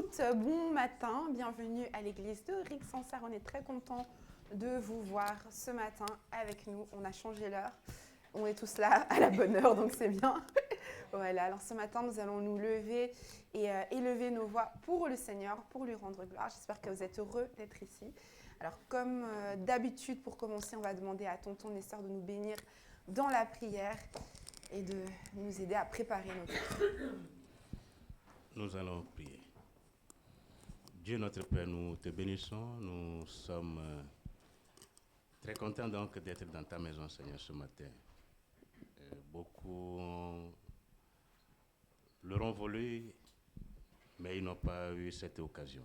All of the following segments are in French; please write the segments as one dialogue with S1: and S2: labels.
S1: toutes, bon matin, bienvenue à l'église de Rixensart. On est très content de vous voir ce matin avec nous. On a changé l'heure, on est tous là à la bonne heure, donc c'est bien. Voilà, alors ce matin, nous allons nous lever et élever nos voix pour le Seigneur, pour lui rendre gloire. J'espère que vous êtes heureux d'être ici. Alors comme d'habitude, pour commencer, on va demander à tonton Nestor de nous bénir dans la prière et de nous aider à préparer nos cœurs.
S2: Nous allons prier. Dieu notre Père, nous te bénissons. Nous sommes très contents donc d'être dans ta maison, Seigneur, ce matin. Beaucoup leur ont voulu, mais ils n'ont pas eu cette occasion.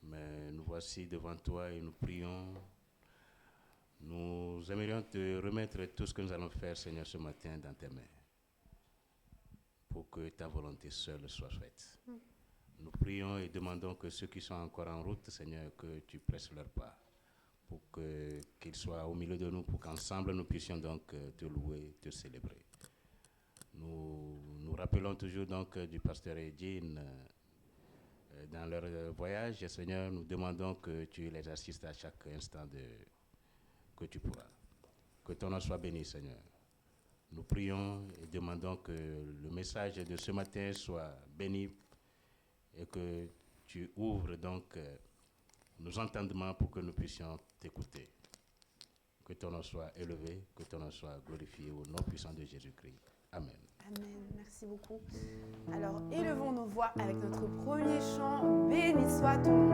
S2: Mais nous voici devant toi et nous prions. Nous aimerions te remettre tout ce que nous allons faire, Seigneur, ce matin dans tes mains, pour que ta volonté seule soit faite. Nous prions et demandons que ceux qui sont encore en route, Seigneur, que tu presses leur pas, pour qu'ils soient au milieu de nous, pour qu'ensemble nous puissions donc te louer, te célébrer. Nous rappelons toujours donc du pasteur Edine dans leur voyage. Et Seigneur, nous demandons que tu les assistes à chaque instant que tu pourras. Que ton nom soit béni, Seigneur. Nous prions et demandons que le message de ce matin soit béni et que tu ouvres donc nos entendements pour que nous puissions t'écouter. Que ton nom soit élevé, que ton nom soit glorifié au nom puissant de Jésus-Christ. Amen.
S1: Amen, merci beaucoup. Alors, élevons nos voix avec notre premier chant. Béni soit ton nom.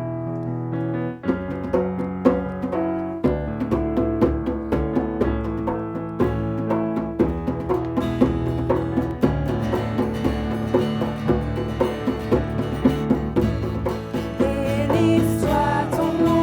S3: Béni soit ton nom.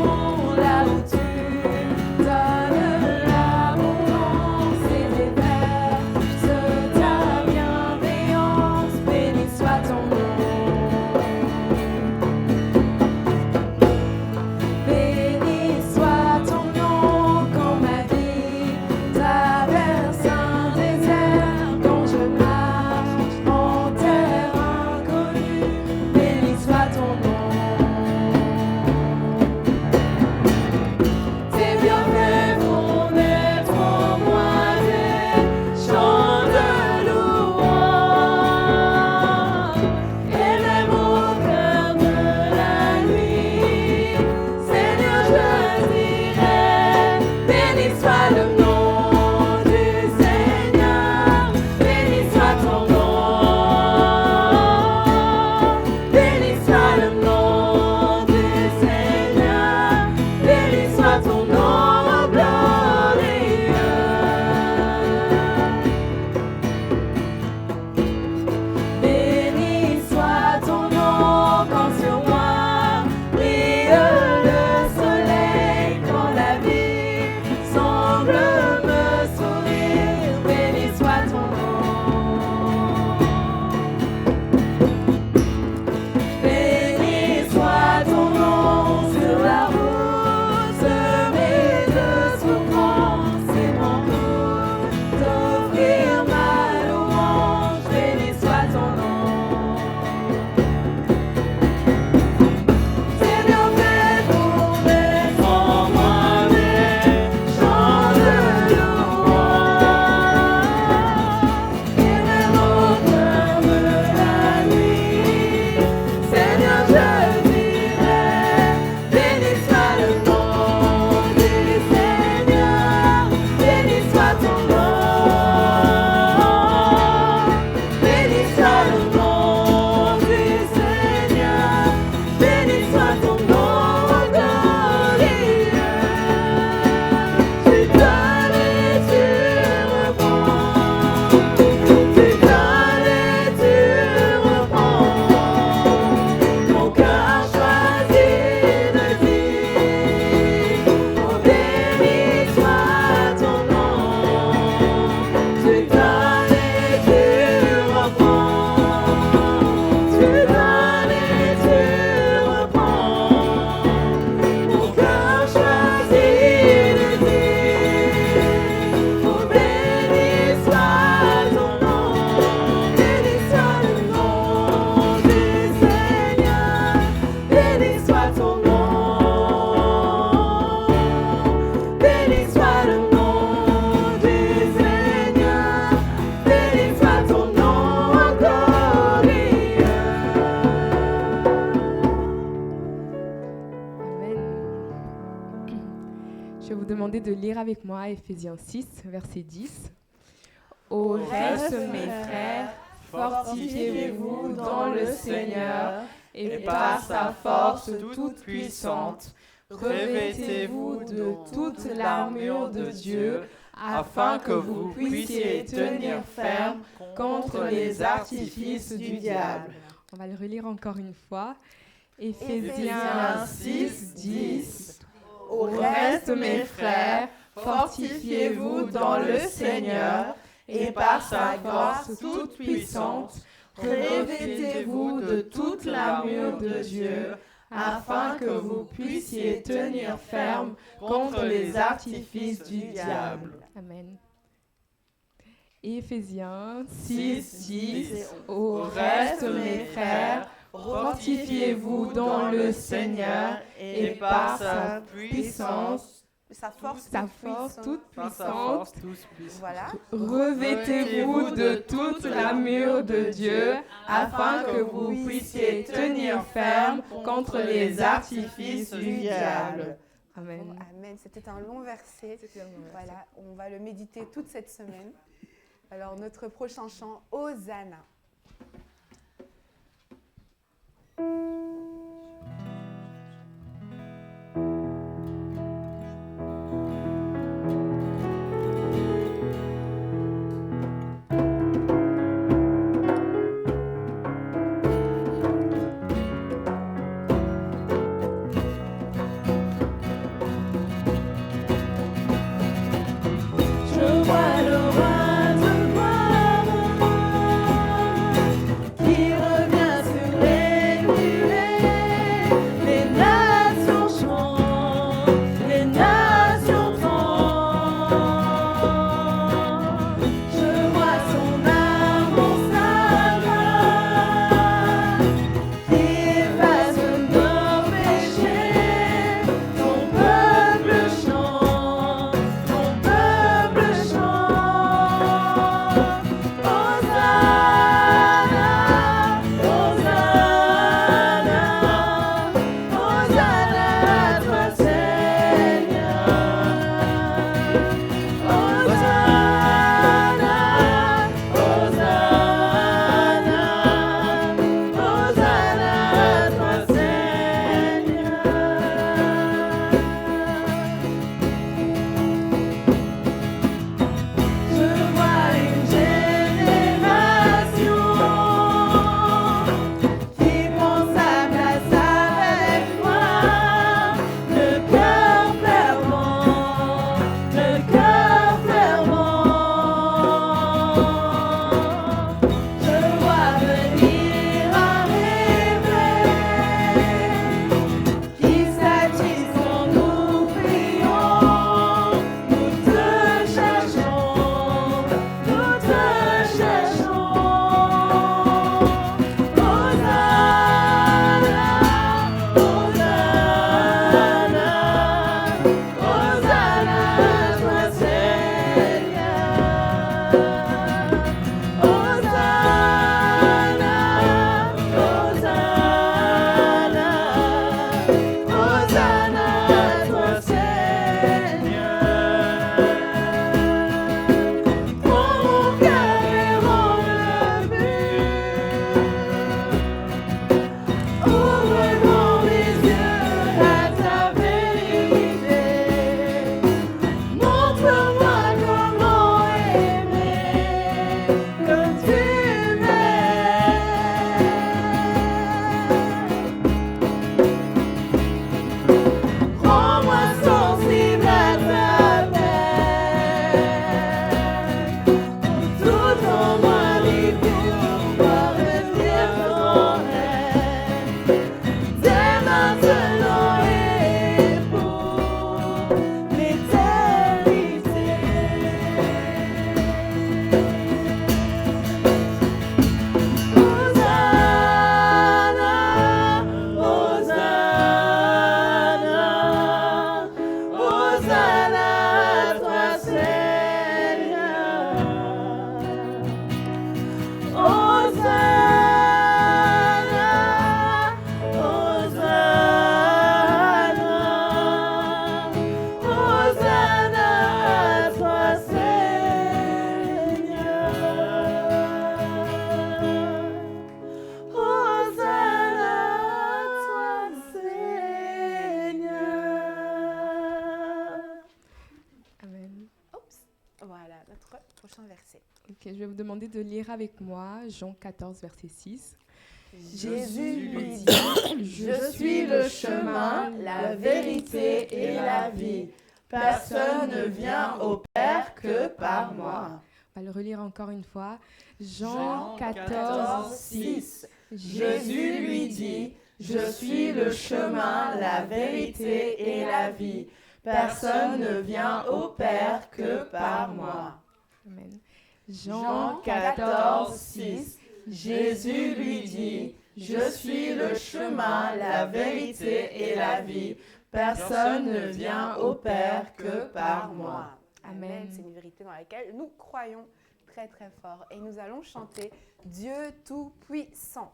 S3: Je vais vous demander de lire avec moi Éphésiens 6, verset 10. Au reste, mes frères, fortifiez-vous dans le Seigneur et par sa force toute puissante, revêtez-vous de toute l'armure de Dieu afin que vous puissiez tenir ferme contre les artifices du diable. On va le relire encore une fois. Éphésiens 6, 10. Au reste, mes frères, fortifiez-vous dans le Seigneur et par sa force toute puissante, revêtez-vous de toute l'armure de Dieu afin que vous puissiez tenir ferme contre les artifices du diable. Amen. Éphésiens 6, 10. Au reste, mes frères, fortifiez-vous dans le Seigneur et par sa puissance,
S1: Sa force
S3: toute puissante,
S1: Voilà.
S3: revêtez-vous de toute l'armure de Dieu afin que vous puissiez tenir ferme contre les artifices du diable. Amen.
S1: Bon, amen. C'était un long verset. Voilà, on va le méditer toute cette semaine. Alors, notre prochain chant, Hosanna.
S3: Je vois le roi de gloire qui revient sur les nuées.
S1: chanter.
S3: Ok, je vais vous demander de lire avec moi Jean 14, verset 6.
S4: Jésus lui dit, je suis le chemin, la vérité et la vie. Personne ne vient au Père que par moi.
S3: On va le relire encore une fois. Jean 14, 6.
S4: Jésus lui dit, je suis le chemin, la vérité et la vie. Personne ne vient au Père que par moi.
S3: Amen.
S4: Jean 14, 6. Jésus lui dit, je suis le chemin, la vérité et la vie. Personne ne vient au Père que par moi.
S1: Amen. C'est une vérité dans laquelle nous croyons très très fort. Et nous allons chanter Dieu Tout-Puissant.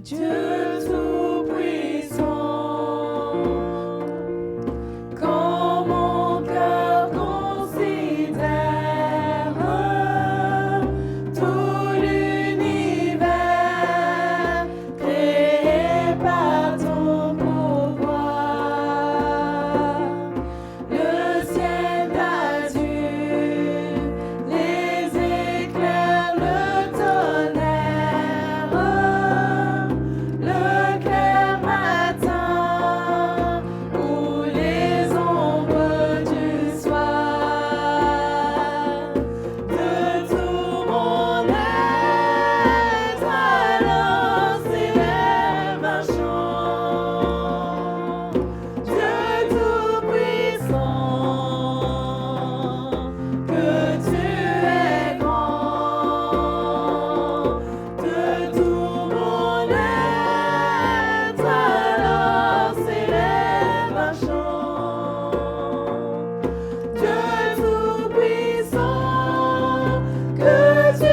S4: Dieu Tout-Puissant, quand mon cœur considère tout l'univers créé par ton pouvoir, le ciel d'azur, les éclairs, le tonnerre, le clair matin ou les ombres du soir, de tout mon être alors s'élève un chant. Dieu Tout-Puissant, que tu es grand, de tout mon être alors s'élève un chant. Dieu Tout-Puissant, que tu es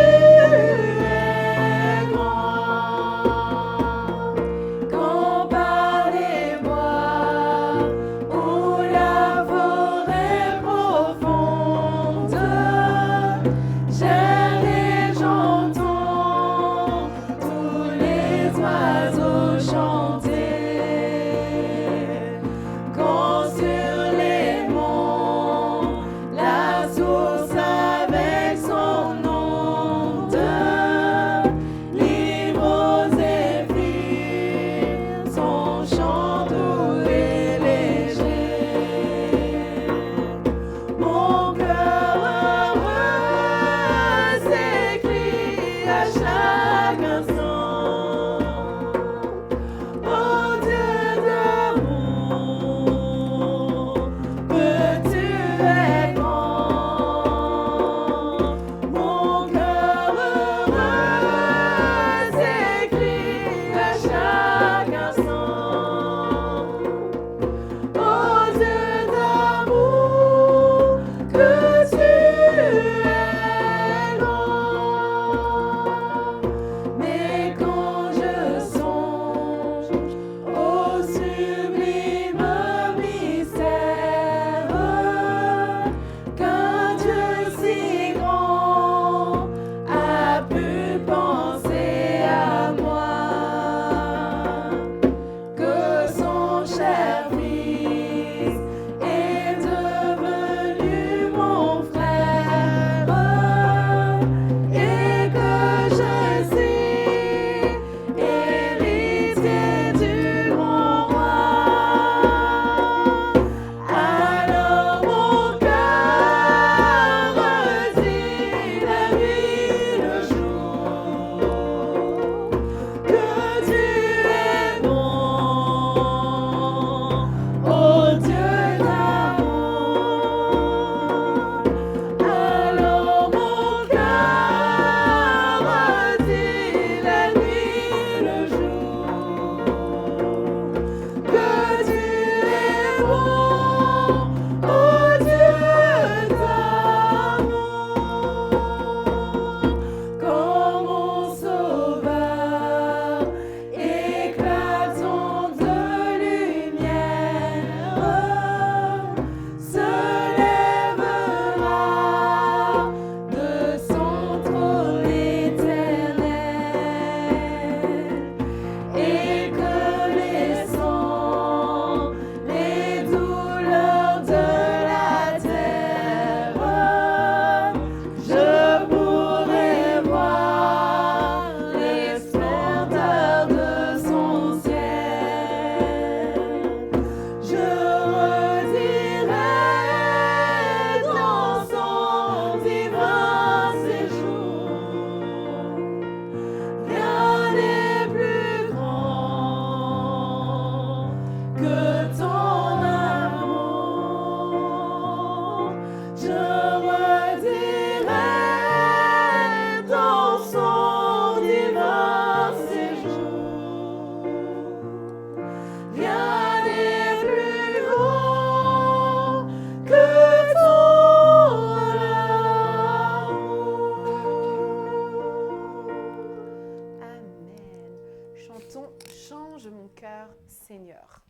S4: grand. Quand par les bois ou la forêt profonde, j'aime et j'entends tous les oiseaux chanter. Quand sur les monts, la source avec son onde livre aux zéphyrs son chant doux et léger. Mon cœur heureux s'écrie à chaque instant. Oh Dieu d'amour, que tu es grand. Mon cœur heureux s'écrie à chaque instant. Oh Dieu d'amour, que tu es grand.
S1: cœur, Seigneur.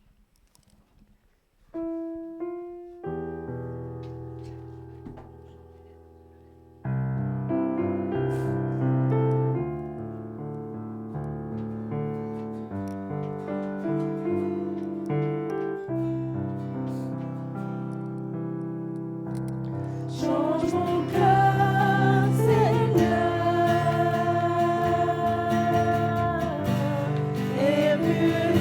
S4: Change mon cœur, Seigneur, et purifie-moi.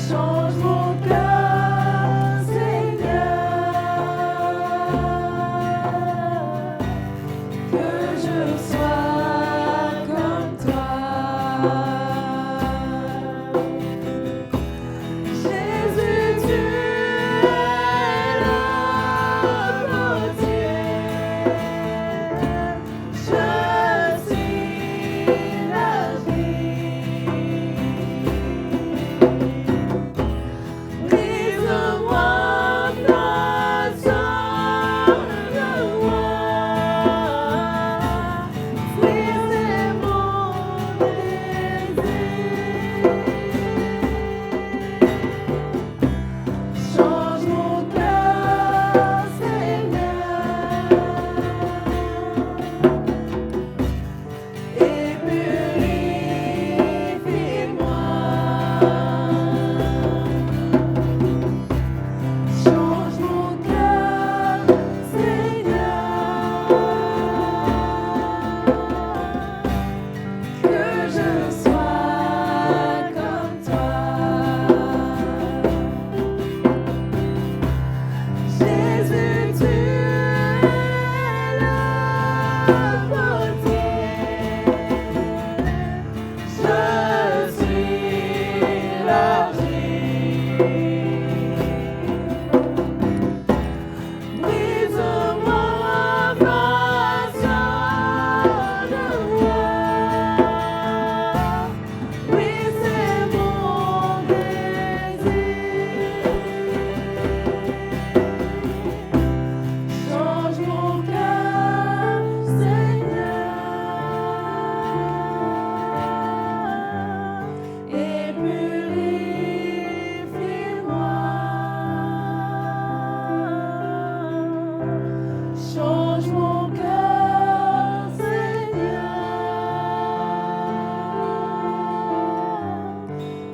S4: Change mon cœur, Seigneur, que je sois comme toi. Jésus, tu es le potier, je suis l'argile. Brise-moi, façonne-moi, fruit c'est mon désir. Change mon cœur, Seigneur, et purifie-moi. Change mon cœur, Seigneur, que je sois comme toi. Jésus, tu es le potier, je suis l'argile. Brise-moi, façonne-moi, oui c'est mon désir. Change mon cœur, Seigneur, et purifie-moi. Change mon cœur, Seigneur,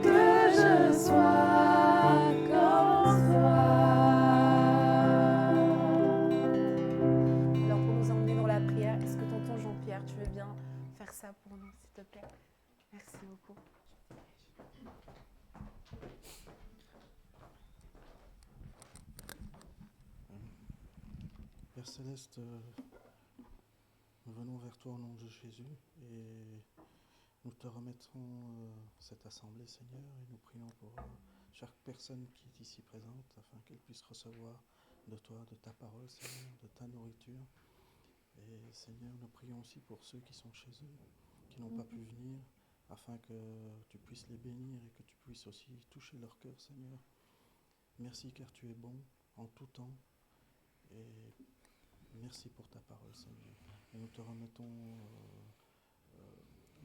S4: que je sois comme toi.
S1: Alors pour nous emmener dans la prière, est-ce que tonton Jean-Pierre, tu veux bien faire ça pour nous, s'il te plaît? Merci beaucoup.
S5: Père Céleste, nous venons vers toi au nom de Jésus et nous te remettrons cette assemblée, Seigneur, et nous prions pour chaque personne qui est ici présente afin qu'elle puisse recevoir de toi, de ta parole, Seigneur, de ta nourriture. Et Seigneur, nous prions aussi pour ceux qui sont chez eux, qui n'ont pas pu venir, afin que tu puisses les bénir et que tu puisses aussi toucher leur cœur, Seigneur. Merci car tu es bon en tout temps. Et merci pour ta parole, Seigneur. Et nous te remettons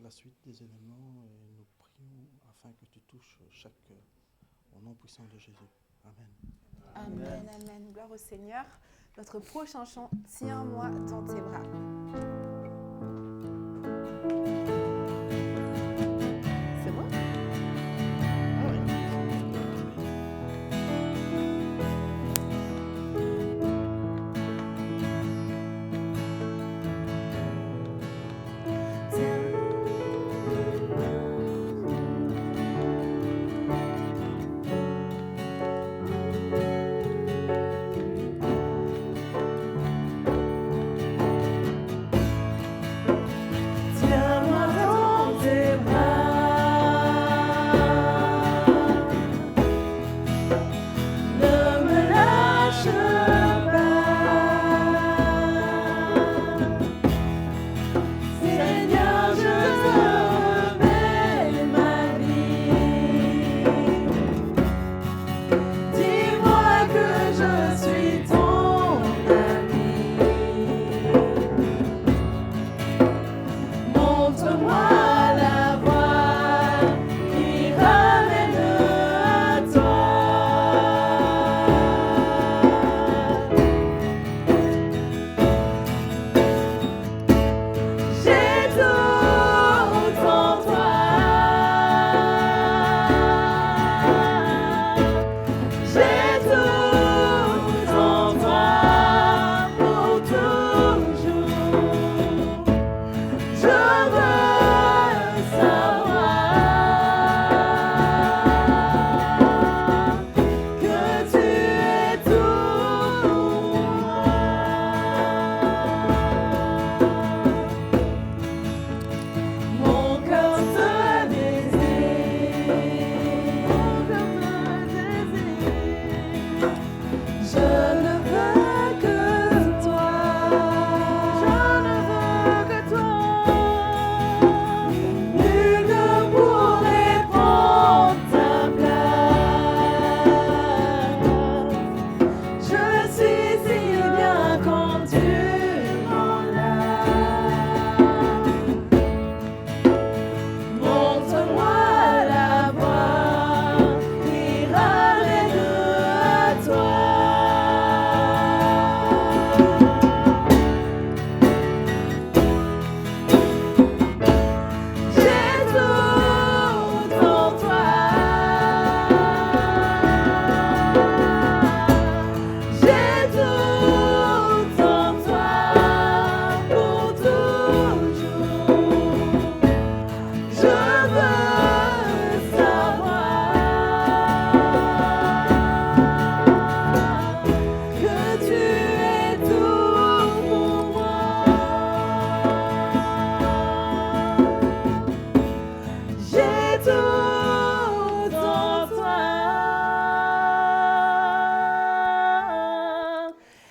S5: la suite des éléments et nous prions afin que tu touches chaque cœur. Au nom puissant de Jésus. Amen.
S1: Amen, amen. Gloire au Seigneur. Notre prochain chant, tiens-moi dans tes bras. C'est bon?
S4: Change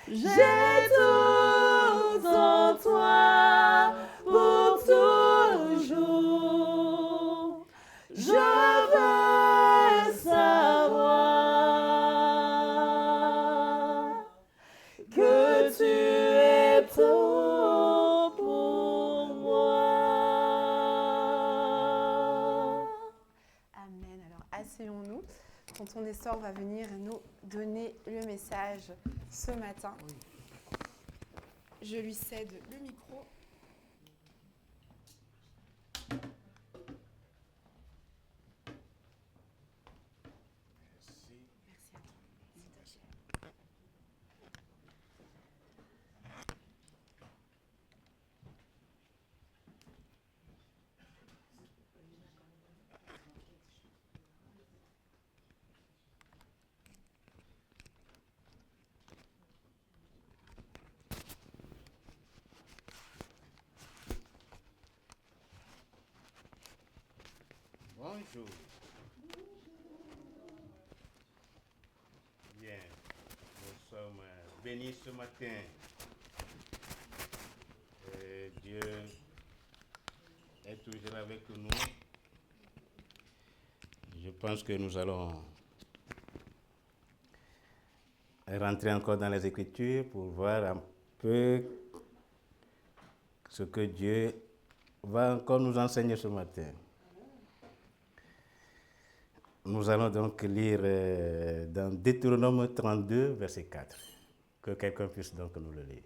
S4: J'ai tout en toi pour toujours. Je veux savoir que tu es tout pour moi.
S1: Amen. Alors, asseyons-nous. Tonton Nestor va venir nous donner le message ce matin. Je lui cède le micro. Merci à toi. C'est ta chair.
S2: Bonjour. Bien, nous sommes bénis ce matin. Dieu est toujours avec nous. Je pense que nous allons rentrer encore dans les Écritures pour voir un peu ce que Dieu va encore nous enseigner ce matin. Nous allons donc lire dans Deutéronome 32, verset 4. Que quelqu'un puisse donc nous le lire.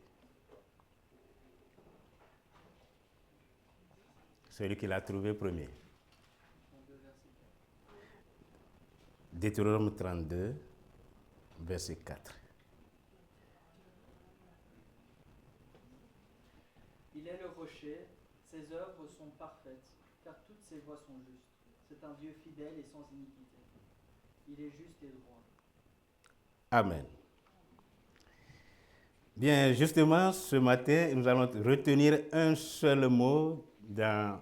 S2: Celui qui l'a trouvé premier. Deutéronome 32, verset 4.
S6: Il est le rocher, ses œuvres sont parfaites, car toutes ses voies sont justes. C'est un Dieu fidèle et sans iniquité. Il est juste et droit.
S2: Amen. Bien, justement, ce matin, nous allons retenir un seul mot dans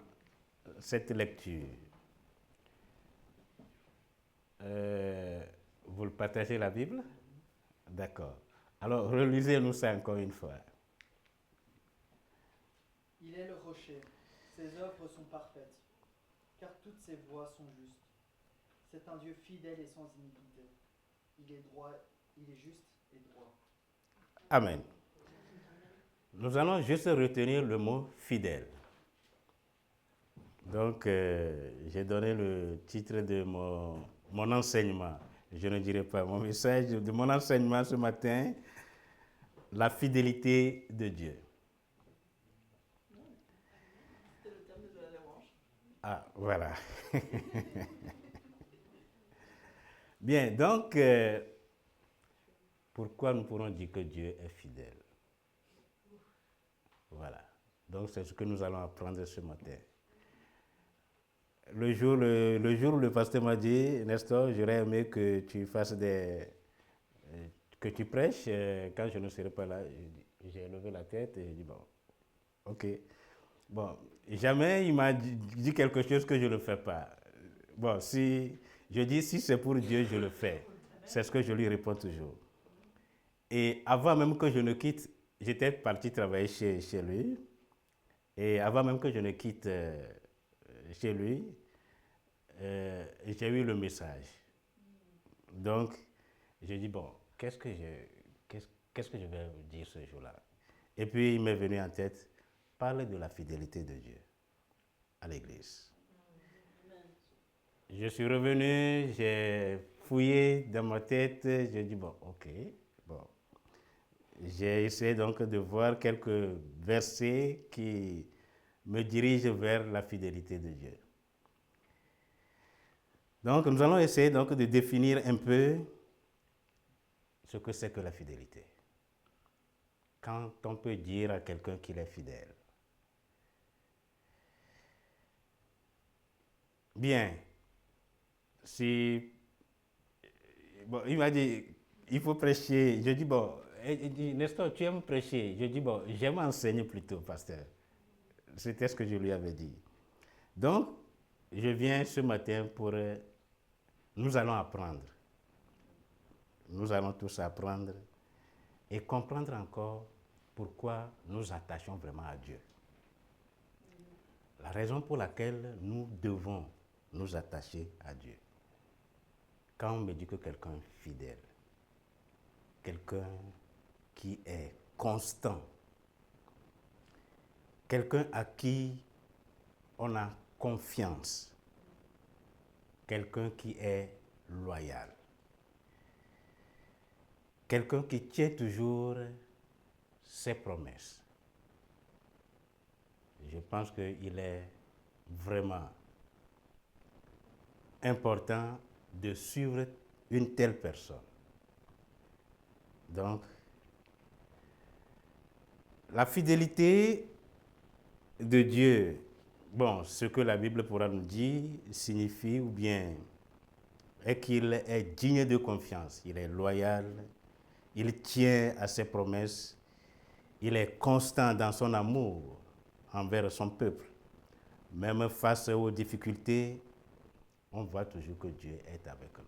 S2: cette lecture. Vous le partagez la Bible? D'accord. Alors, relisez-nous ça encore une fois.
S6: Il est le rocher, ses œuvres sont parfaites, car toutes ses voies sont justes. C'est un Dieu fidèle et sans iniquité. Il est droit, il est juste et droit.
S2: Amen. Nous allons juste retenir le mot fidèle. Donc, j'ai donné le titre de mon enseignement. Je ne dirai pas mon message de mon enseignement ce matin, la fidélité de Dieu.
S4: C'était le terme de la revanche.
S2: Ah, voilà. Bien, donc, pourquoi nous pourrons dire que Dieu est fidèle? Voilà. Donc, c'est ce que nous allons apprendre ce matin. Le jour où le pasteur m'a dit, Nestor, j'aurais aimé que tu fasses que tu prêches quand je ne serai pas là. J'ai levé la tête et j'ai dit, bon, ok. Bon, jamais il m'a dit quelque chose que je ne le fais pas. Bon, si c'est pour Dieu, je le fais. C'est ce que je lui réponds toujours. Et avant même que je ne quitte, j'étais parti travailler chez lui. Et avant même que je ne quitte chez lui, j'ai eu le message. Donc, j'ai dit, bon, qu'est-ce que je vais dire ce jour-là? Et puis, il m'est venu en tête, parler de la fidélité de Dieu à l'Église. Je suis revenu, j'ai fouillé dans ma tête, j'ai dit, bon, ok, bon. J'ai essayé donc de voir quelques versets qui me dirigent vers la fidélité de Dieu. Donc, nous allons essayer donc de définir un peu ce que c'est que la fidélité. Quand on peut dire à quelqu'un qu'il est fidèle. Bien. Bon, il m'a dit, il faut prêcher. Je dis, bon, il dit, Nestor, tu aimes prêcher? Je dis, bon, j'aime enseigner plutôt, pasteur. C'était ce que je lui avais dit. Donc, je viens ce matin pour... nous allons apprendre. Nous allons tous apprendre. et comprendre encore pourquoi nous attachons vraiment à Dieu. La raison pour laquelle nous devons nous attacher à Dieu. Quand on me dit que quelqu'un est fidèle, quelqu'un qui est constant, quelqu'un à qui on a confiance, quelqu'un qui est loyal, quelqu'un qui tient toujours ses promesses. Je pense qu'il est vraiment important de suivre une telle personne. Donc, la fidélité de Dieu, bon, ce que la Bible pourra nous dire, signifie ou bien est qu'il est digne de confiance, il est loyal, il tient à ses promesses, il est constant dans son amour envers son peuple. Même face aux difficultés, on voit toujours que Dieu est avec nous.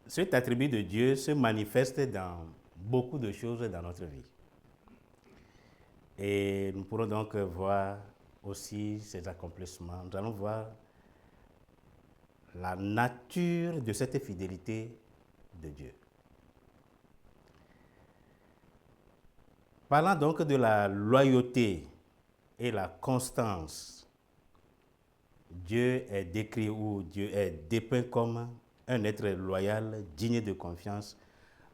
S2: Cet attribut de Dieu se manifeste dans beaucoup de choses dans notre vie. Et nous pourrons donc voir aussi ses accomplissements. Nous allons voir la nature de cette fidélité de Dieu. Parlant donc de la loyauté et la constance, Dieu est décrit ou Dieu est dépeint comme un être loyal, digne de confiance,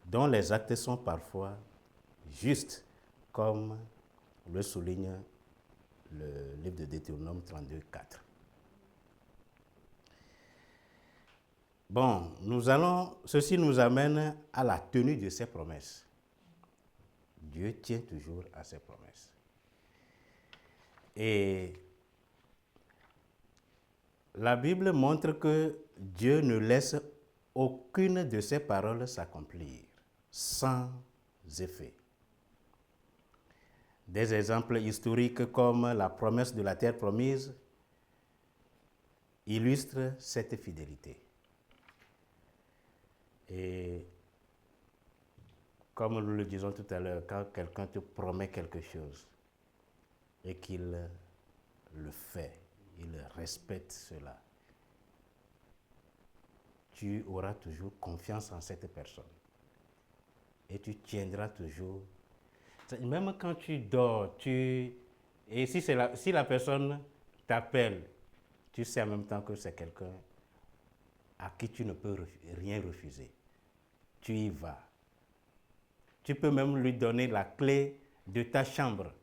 S2: dont les actes sont parfois justes, comme le souligne le livre de Deutéronome 32, 4. Bon, ceci nous amène à la tenue de ses promesses. Dieu tient toujours à ses promesses. Et la Bible montre que Dieu ne laisse aucune de ses paroles s'accomplir sans effet. Des exemples historiques comme la promesse de la terre promise illustrent cette fidélité. Et comme nous le disons tout à l'heure, quand quelqu'un te promet quelque chose et qu'il le fait, il respecte cela, tu auras toujours confiance en cette personne. Et tu tiendras toujours. Même quand tu dors, et si la personne t'appelle, tu sais en même temps que c'est quelqu'un à qui tu ne peux rien refuser. Tu y vas. Tu peux même lui donner la clé de ta chambre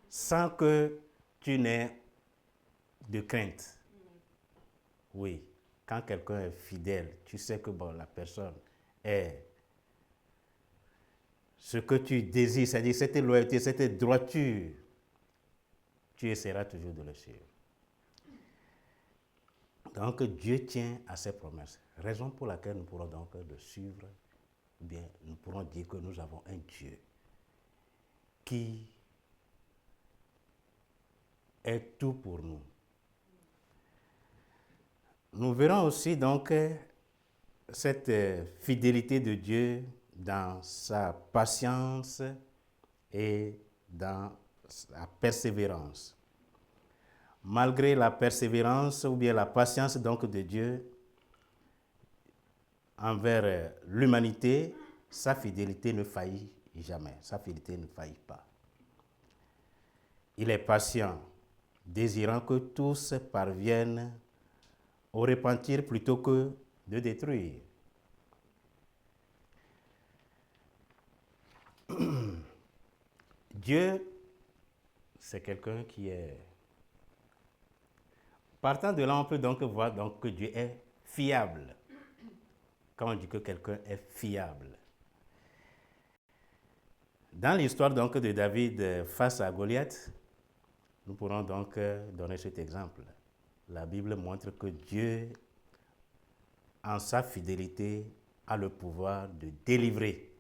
S2: sans que tu n'aies de crainte. Oui, quand quelqu'un est fidèle, tu sais que bon, la personne est ce que tu désires, c'est-à-dire cette loyauté, cette droiture, tu essaieras toujours de le suivre. Donc Dieu tient à ses promesses, raison pour laquelle nous pourrons donc le suivre, ou bien nous pourrons dire que nous avons un Dieu qui est tout pour nous. Nous verrons aussi donc cette fidélité de Dieu dans sa patience et dans sa persévérance. Malgré la persévérance ou bien la patience donc de Dieu envers l'humanité, sa fidélité ne faillit jamais, sa fidélité ne faillit pas. Il est patient, désirant que tous parviennent au repentir plutôt que de détruire. Dieu, c'est quelqu'un qui est... Partant de là, on peut donc voir donc que Dieu est fiable. Quand on dit que quelqu'un est fiable. Dans l'histoire donc de David face à Goliath, nous pourrons donc donner cet exemple. La Bible montre que Dieu, en sa fidélité, a le pouvoir de délivrer,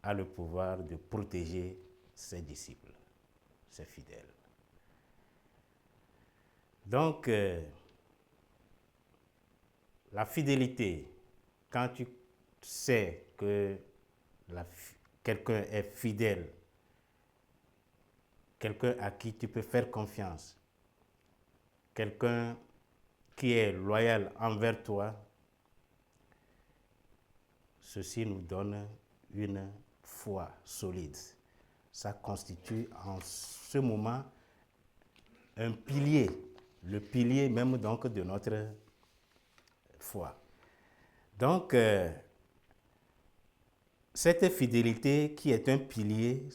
S2: a le pouvoir de protéger ses disciples, ses fidèles. Donc, la fidélité, quand tu sais que quelqu'un est fidèle, quelqu'un à qui tu peux faire confiance, quelqu'un qui est loyal envers toi, ceci nous donne une foi solide. Ça constitue en ce moment un pilier, le pilier même donc de notre foi. Donc, cette fidélité qui est un pilier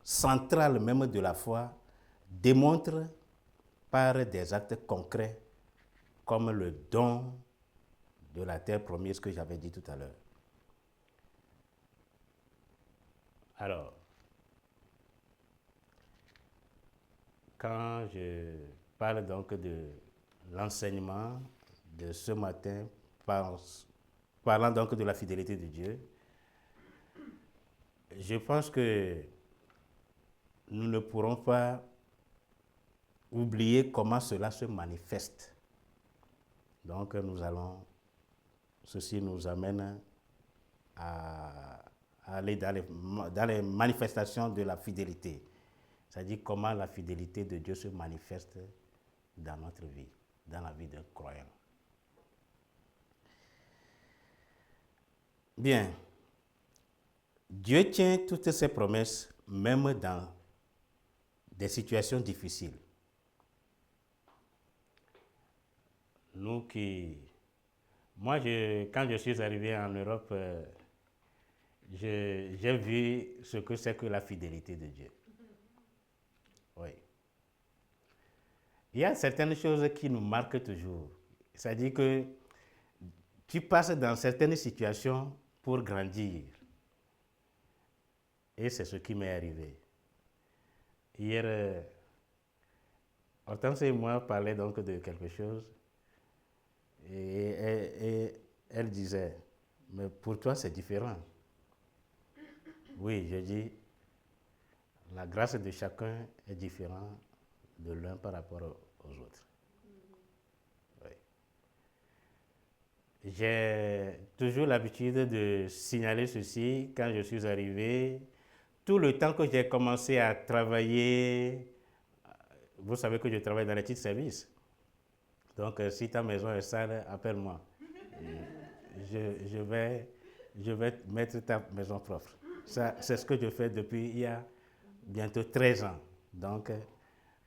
S2: central même de la foi démontre par des actes concrets comme le don de la terre promise que j'avais dit tout à l'heure. Alors, quand je parle donc de l'enseignement de ce matin, parlant donc de la fidélité de Dieu, je pense que nous ne pourrons pas oublier comment cela se manifeste. Donc ceci nous amène à aller dans les manifestations de la fidélité. C'est-à-dire comment la fidélité de Dieu se manifeste dans notre vie, dans la vie d'un croyant. Bien, Dieu tient toutes ses promesses, même dans des situations difficiles. Moi, quand je suis arrivé en Europe, j'ai vu ce que c'est que la fidélité de Dieu. Oui. Il y a certaines choses qui nous marquent toujours. C'est-à-dire que tu passes dans certaines situations pour grandir. Et c'est ce qui m'est arrivé. Hier, Hortense et moi parlaient donc de quelque chose. Et elle disait, mais pour toi c'est différent. Oui, je dis, la grâce de chacun est différente de l'un par rapport aux autres. Oui. J'ai toujours l'habitude de signaler ceci quand je suis arrivé. Tout le temps que j'ai commencé à travailler, vous savez que je travaille dans les titres services. Donc, si ta maison est sale, appelle-moi. Je vais mettre ta maison propre. Ça, c'est ce que je fais depuis il y a bientôt 13 ans. Donc,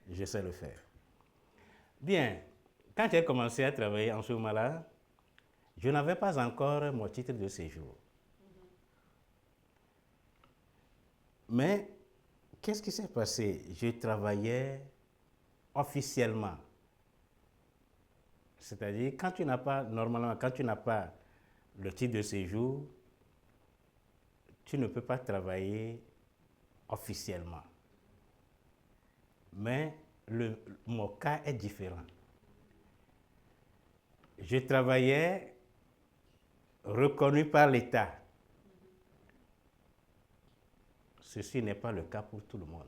S2: je sais le faire. Bien, quand j'ai commencé à travailler en ce moment-là, je n'avais pas encore mon titre de séjour. Mais, qu'est-ce qui s'est passé? Je travaillais officiellement. C'est-à-dire, quand tu n'as pas le titre de séjour, tu ne peux pas travailler officiellement. Mais mon cas est différent. Je travaillais reconnu par l'État. Ceci n'est pas le cas pour tout le monde.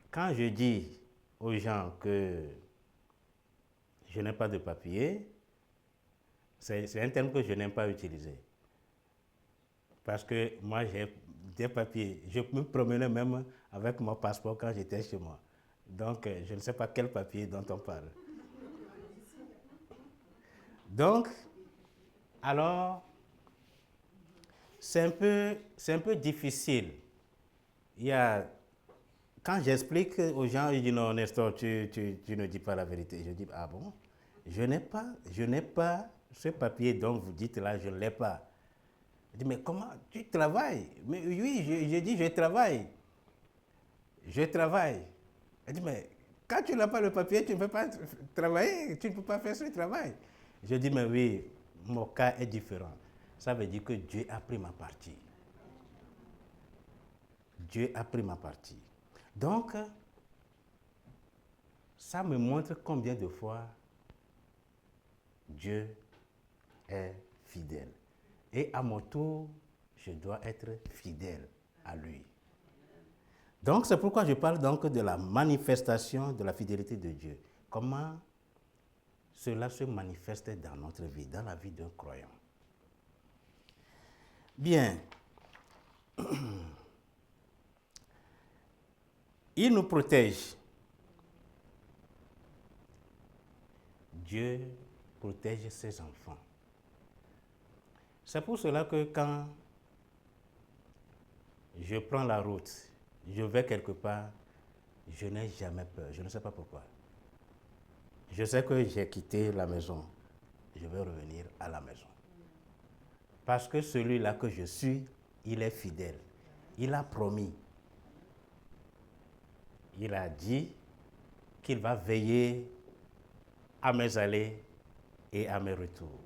S2: Quand je dis aux gens que je n'ai pas de papier, c'est un terme que je n'aime pas utiliser. Parce que moi, j'ai des papiers. Je me promenais même avec mon passeport quand j'étais chez moi. Donc, je ne sais pas quel papier dont on parle. Donc, alors, c'est un peu difficile. Quand j'explique aux gens, ils disent non, Nestor, tu ne dis pas la vérité. Je dis, ah bon? Je n'ai pas ce papier dont vous dites là, je ne l'ai pas. Je dis, mais comment? Tu travailles? Mais oui, je dis, je travaille. Je travaille. Elle dit, mais quand tu n'as pas le papier, tu ne peux pas travailler, tu ne peux pas faire ce travail. Je dis, mais oui, mon cas est différent. Ça veut dire que Dieu a pris ma partie. Dieu a pris ma partie. Donc, ça me montre combien de fois Dieu est fidèle. Et à mon tour, je dois être fidèle à lui. Donc, c'est pourquoi je parle donc de la manifestation de la fidélité de Dieu. Comment cela se manifeste dans notre vie, dans la vie d'un croyant. Bien. Il nous protège. Dieu protège ses enfants. C'est pour cela que quand je prends la route, je vais quelque part, je n'ai jamais peur. Je ne sais pas pourquoi. Je sais que j'ai quitté la maison. Je vais revenir à la maison. Parce que celui-là que je suis, il est fidèle. Il a promis. Il a dit qu'il va veiller à mes allées et à mes retours.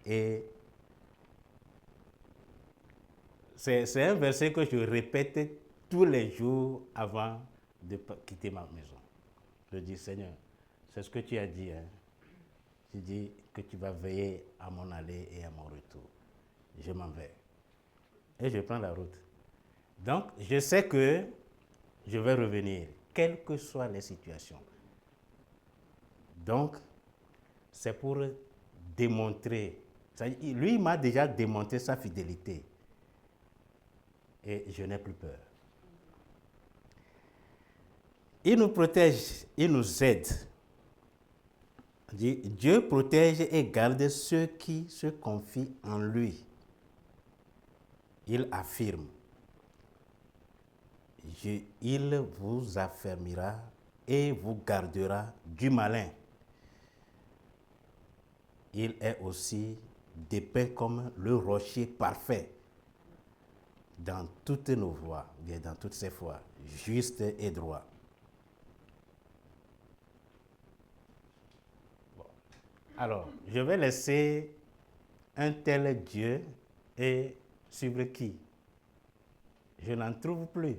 S2: Et c'est un verset que je répète tous les jours avant de quitter ma maison. Je dis, Seigneur, c'est ce que tu as dit. Hein? Tu dis que tu vas veiller à mon aller et à mon retour. Je m'en vais. Et je prends la route. Donc, je sais que je vais revenir, quelles que soient les situations. Donc, c'est pour démontrer. Lui, il m'a déjà démontré sa fidélité. Et je n'ai plus peur. Il nous protège, il nous aide. Dieu protège et garde ceux qui se confient en lui. Il affirme. Il vous affermira et vous gardera du malin. Il est aussi dépeint comme le rocher parfait dans toutes nos voies, bien dans toutes ses voies, juste et droit. Bon. Alors, je vais laisser un tel Dieu et suivre qui? Je n'en trouve plus.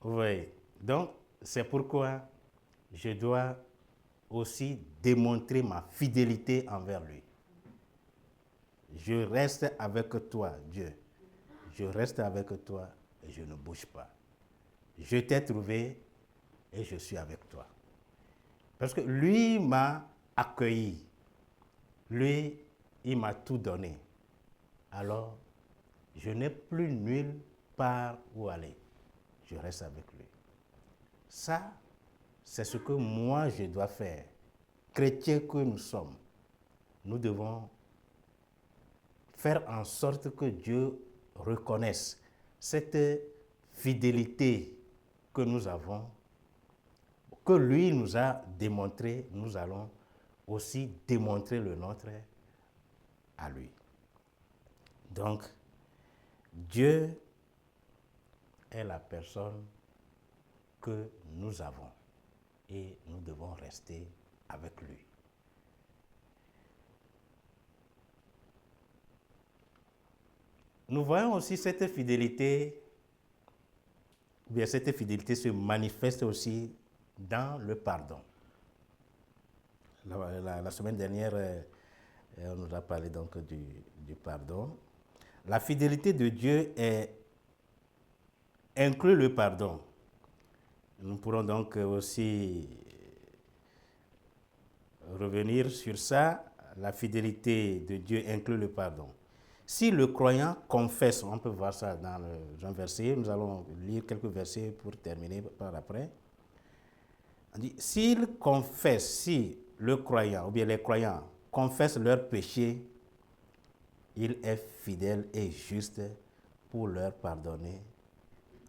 S2: Vous voyez. Donc, c'est pourquoi je dois aussi démontrer ma fidélité envers lui. Je reste avec toi, Dieu. Je reste avec toi et je ne bouge pas. Je t'ai trouvé et je suis avec toi. Parce que lui m'a accueilli. Lui, il m'a tout donné. Alors, je n'ai plus nulle part où aller. Je reste avec lui. Ça, c'est ce que moi je dois faire. Chrétiens que nous sommes, nous devons faire en sorte que Dieu reconnaisse cette fidélité que nous avons, que lui nous a démontré, nous allons aussi démontrer le nôtre à lui. Donc, Dieu est la personne que nous avons et nous devons rester avec lui. Nous voyons aussi cette fidélité, bien cette fidélité se manifeste aussi dans le pardon. La semaine dernière, on nous a parlé donc du pardon. La fidélité de Dieu inclut le pardon. Nous pourrons donc aussi revenir sur ça. La fidélité de Dieu inclut le pardon. Si le croyant confesse, on peut voir ça dans un verset, nous allons lire quelques versets pour terminer par après. On dit, s'il confesse, si le croyant ou bien les croyants confessent leurs péchés, il est fidèle et juste pour leur pardonner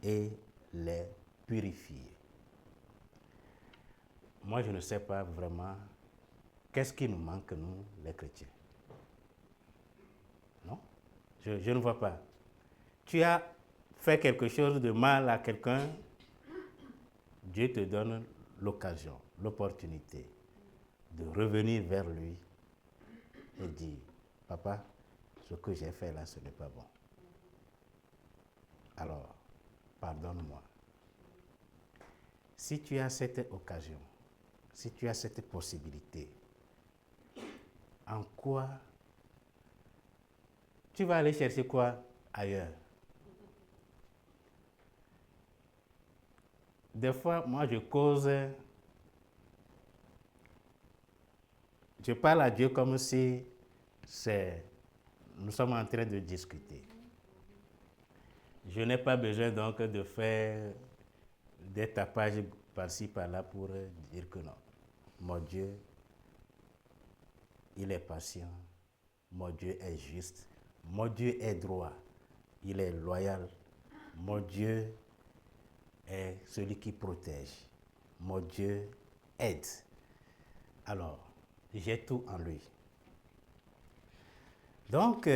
S2: et les purifier. Moi, je ne sais pas vraiment qu'est-ce qui nous manque, nous, les chrétiens. Non? Je ne vois pas. Tu as fait quelque chose de mal à quelqu'un, Dieu te donne l'occasion, l'opportunité de revenir vers lui et dire, papa, ce que j'ai fait là, ce n'est pas bon. Alors, pardonne-moi. Si tu as cette occasion, si tu as cette possibilité, en quoi tu vas aller chercher quoi ailleurs? Des fois, moi, je cause je parle à Dieu comme si nous sommes en train de discuter. Je n'ai pas besoin donc de faire des tapages par-ci, par-là pour dire que non. Mon Dieu, il est patient. Mon Dieu est juste. Mon Dieu est droit. Il est loyal. Mon Dieu est celui qui protège. Mon Dieu aide. Alors, j'ai tout en lui. Donc,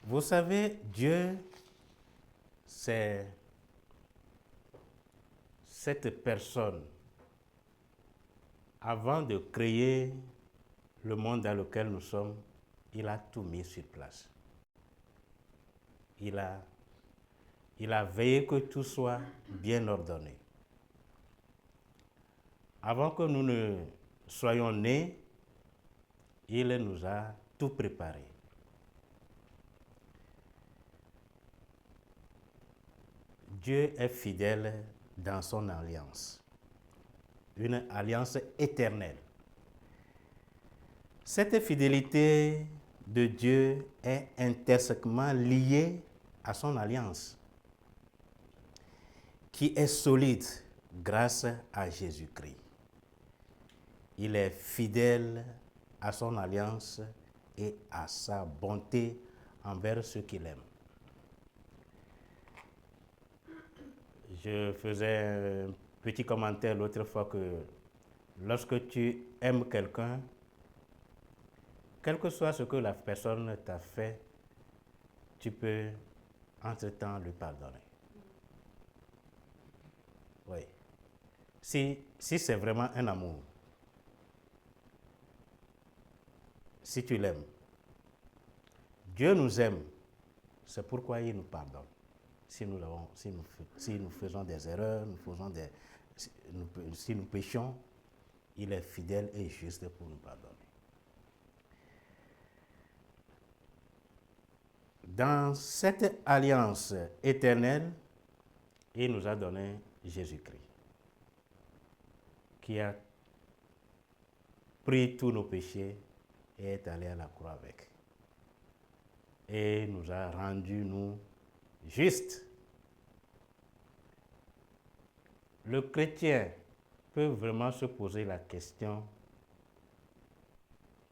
S2: vous savez, Dieu, c'est cette personne, avant de créer le monde dans lequel nous sommes, il a tout mis sur place. Il a veillé que tout soit bien ordonné. Avant que nous ne soyons nés, il nous a tout préparé. Dieu est fidèle dans son alliance, une alliance éternelle. Cette fidélité de Dieu est intrinsèquement liée à son alliance, qui est solide grâce à Jésus-Christ. Il est fidèle à son alliance et à sa bonté envers ceux qu'il aime. Je faisais un petit commentaire l'autre fois que lorsque tu aimes quelqu'un, quel que soit ce que la personne t'a fait, tu peux entre-temps lui pardonner. Oui. Si c'est vraiment un amour, si tu l'aimes, Dieu nous aime, c'est pourquoi il nous pardonne. Si nous faisons des erreurs, si nous péchons, il est fidèle et juste pour nous pardonner. Dans cette alliance éternelle, il nous a donné Jésus-Christ, qui a pris tous nos péchés et est allé à la croix avec. Et nous a rendus, nous, justes. Le chrétien peut vraiment se poser la question,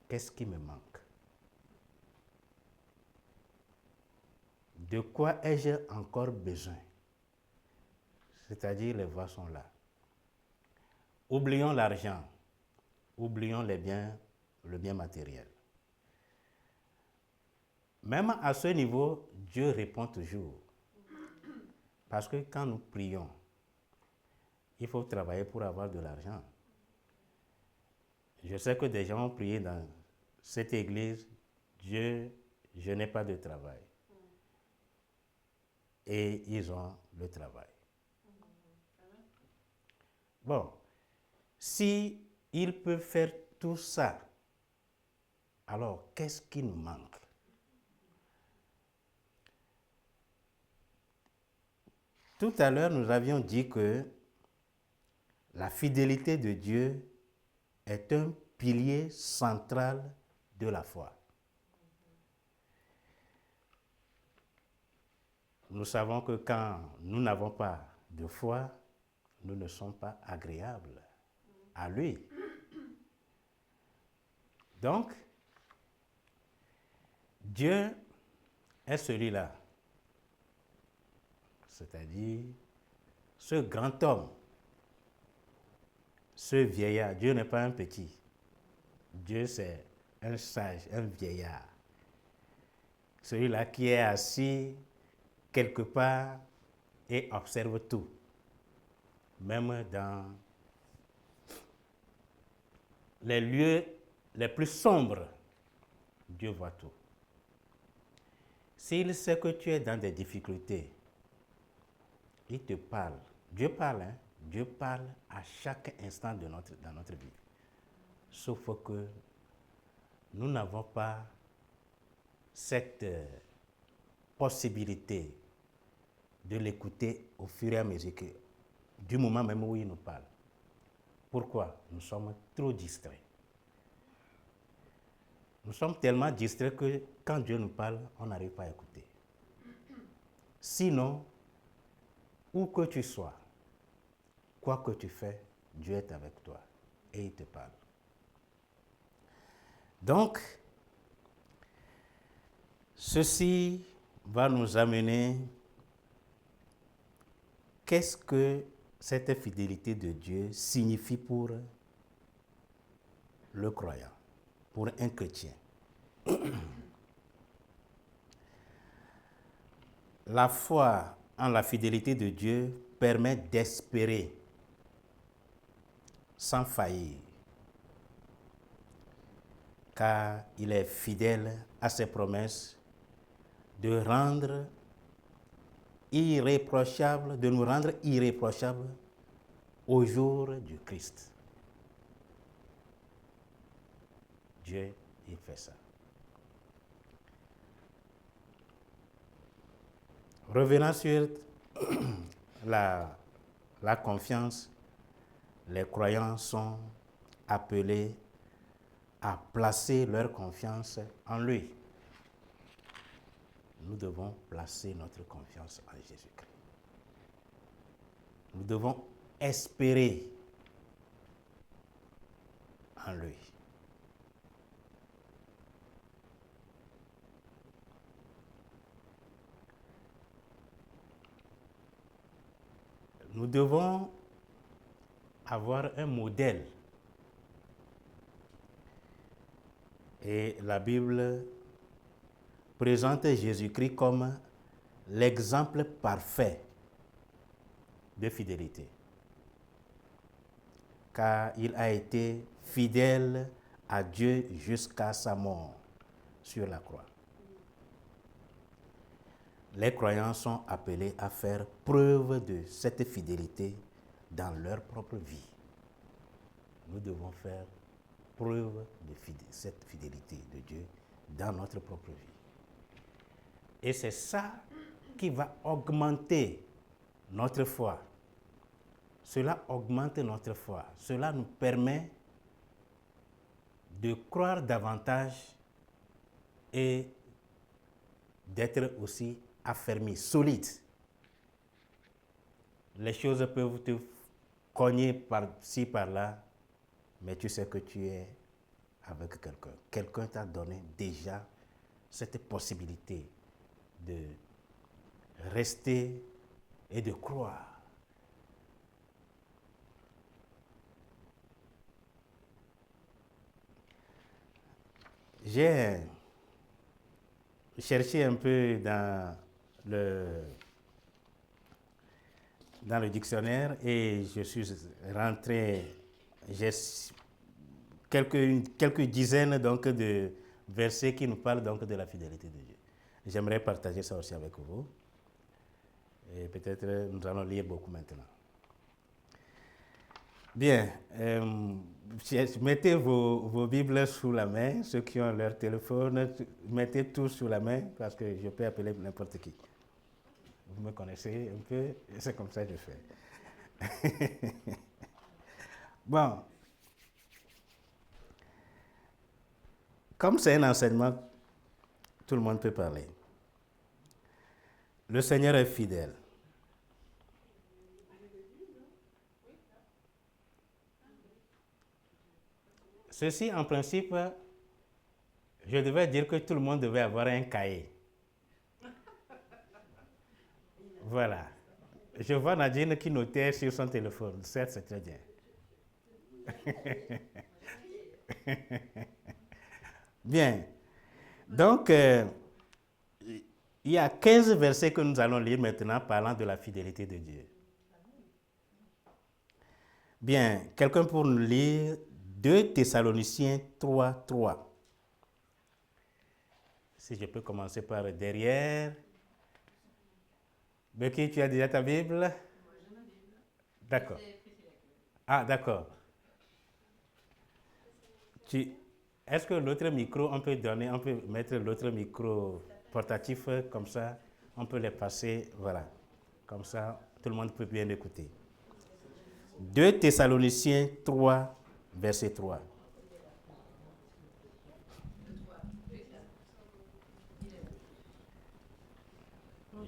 S2: qu'est-ce qui me manque? De quoi ai-je encore besoin? C'est-à-dire, les voies sont là. Oublions l'argent, oublions le bien matériel. Même à ce niveau, Dieu répond toujours. Parce que quand nous prions, il faut travailler pour avoir de l'argent. Je sais que des gens ont prié dans cette église, Dieu, je n'ai pas de travail. Et ils ont le travail. Bon, si il peut faire tout ça, alors qu'est-ce qui nous manque? Tout à l'heure, nous avions dit que la fidélité de Dieu est un pilier central de la foi. Nous savons que quand nous n'avons pas de foi, nous ne sommes pas agréables à lui. Donc, Dieu est celui-là, c'est-à-dire ce grand homme, ce vieillard. Dieu n'est pas un petit. Dieu, c'est un sage, un vieillard. Celui-là qui est assis quelque part et observe tout. Même dans les lieux les plus sombres, Dieu voit tout. S'il sait que tu es dans des difficultés, il te parle. Dieu parle, hein? Dieu parle à chaque instant dans notre vie. Sauf que nous n'avons pas cette possibilité de l'écouter au fur et à mesure du moment même où il nous parle. Pourquoi? Nous sommes trop distraits. Nous sommes tellement distraits que quand Dieu nous parle, on n'arrive pas à écouter. Sinon, où que tu sois, quoi que tu fais, Dieu est avec toi et il te parle. Donc, ceci va nous amener, qu'est-ce que cette fidélité de Dieu signifie pour le croyant, pour un chrétien. La foi en la fidélité de Dieu permet d'espérer sans faillir, car il est fidèle à ses promesses de nous rendre irréprochables au jour du Christ. Dieu, il fait ça. Revenant sur la confiance, les croyants sont appelés à placer leur confiance en lui. Nous devons placer notre confiance en Jésus-Christ. Nous devons espérer en lui. Nous devons avoir un modèle. Et la Bible présente Jésus-Christ comme l'exemple parfait de fidélité. Car il a été fidèle à Dieu jusqu'à sa mort sur la croix. Les croyants sont appelés à faire preuve de cette fidélité dans leur propre vie. Nous devons faire preuve de cette fidélité de Dieu dans notre propre vie. Et c'est ça qui va augmenter notre foi. Cela augmente notre foi. Cela nous permet de croire davantage et d'être aussi affermis, solides. Les choses peuvent te cogner par-ci, par-là, mais tu sais que tu es avec quelqu'un. Quelqu'un t'a donné déjà cette possibilité de rester et de croire. J'ai cherché un peu dans le dictionnaire et je suis rentré, j'ai quelques dizaines donc de versets qui nous parlent donc de la fidélité de Dieu. J'aimerais partager ça aussi avec vous. Et peut-être nous allons lire beaucoup maintenant. Bien, mettez vos Bibles sous la main, ceux qui ont leur téléphone, mettez tout sous la main parce que je peux appeler n'importe qui. Vous me connaissez un peu, c'est comme ça que je fais. Bon, comme c'est un enseignement, tout le monde peut parler. Le Seigneur est fidèle. Ceci, en principe, je devais dire que tout le monde devait avoir un cahier. Voilà. Je vois Nadine qui notait sur son téléphone. Certes, c'est très bien. Bien. Donc, il y a 15 versets que nous allons lire maintenant parlant de la fidélité de Dieu. Bien. Quelqu'un pour nous lire 2 Thessaloniciens 3, 3. Si je peux commencer par derrière. Becky, tu as déjà ta Bible? Moi, j'ai ma Bible. D'accord. Ah, d'accord. Est-ce que l'autre micro, on peut mettre l'autre micro portatif comme ça, on peut les passer, voilà. Comme ça, tout le monde peut bien écouter. 2 Thessaloniciens 3, verset 3.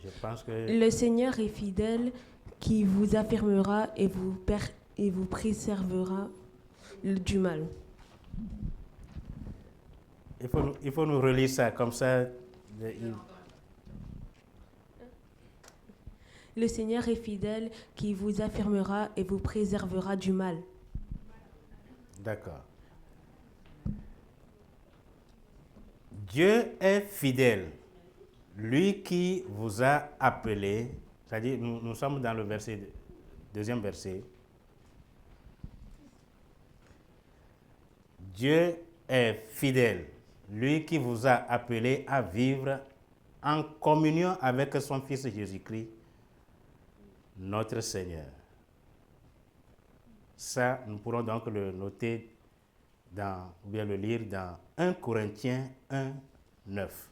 S2: Je pense que
S7: Le Seigneur est fidèle qui vous affirmera et vous préservera du mal.
S2: il faut nous relire ça comme ça.
S7: Le Seigneur est fidèle qui vous affirmera et vous préservera du mal.
S2: D'accord. Dieu est fidèle. Lui qui vous a appelé, c'est-à-dire nous sommes dans le deuxième verset. Dieu est fidèle. Lui qui vous a appelé à vivre en communion avec son Fils Jésus-Christ, notre Seigneur. Ça, nous pourrons donc le noter ou bien le lire dans 1 Corinthiens 1, 9.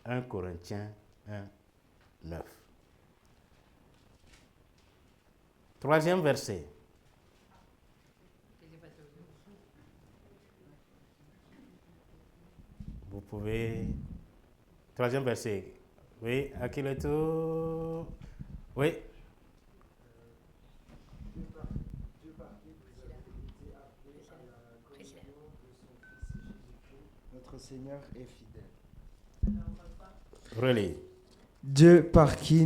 S2: 1 Corinthiens 1, 9. Troisième verset. Vous pouvez... Troisième verset. Oui, à qui le tour? Oui.
S8: Notre Seigneur est fidèle.
S2: Relis.
S8: Dieu par qui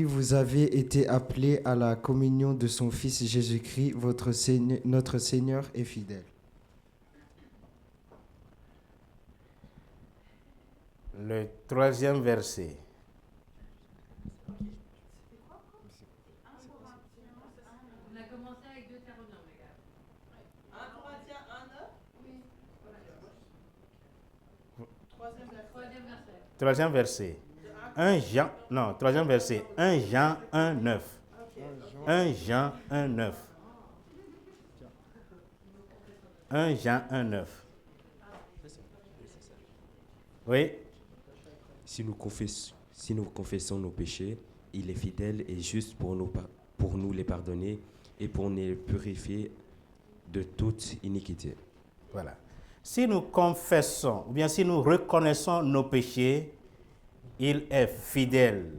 S8: vous avez été appelés à la communion de son Fils Jésus-Christ, notre Seigneur est fidèle.
S2: Le troisième verset.
S9: On a commencé avec Deutéronome, les gars. 1 Corinthiens 1, 9. Oui.
S2: Troisième verset. 1 Jean 1, 9. 1 Jean 1, 9. 1 Jean 1, 9. Oui.
S10: Si nous confessons nos péchés, il est fidèle et juste pour nous les pardonner et pour nous purifier de toute iniquité.
S2: Voilà. Si nous confessons, ou bien si nous reconnaissons nos péchés, il est fidèle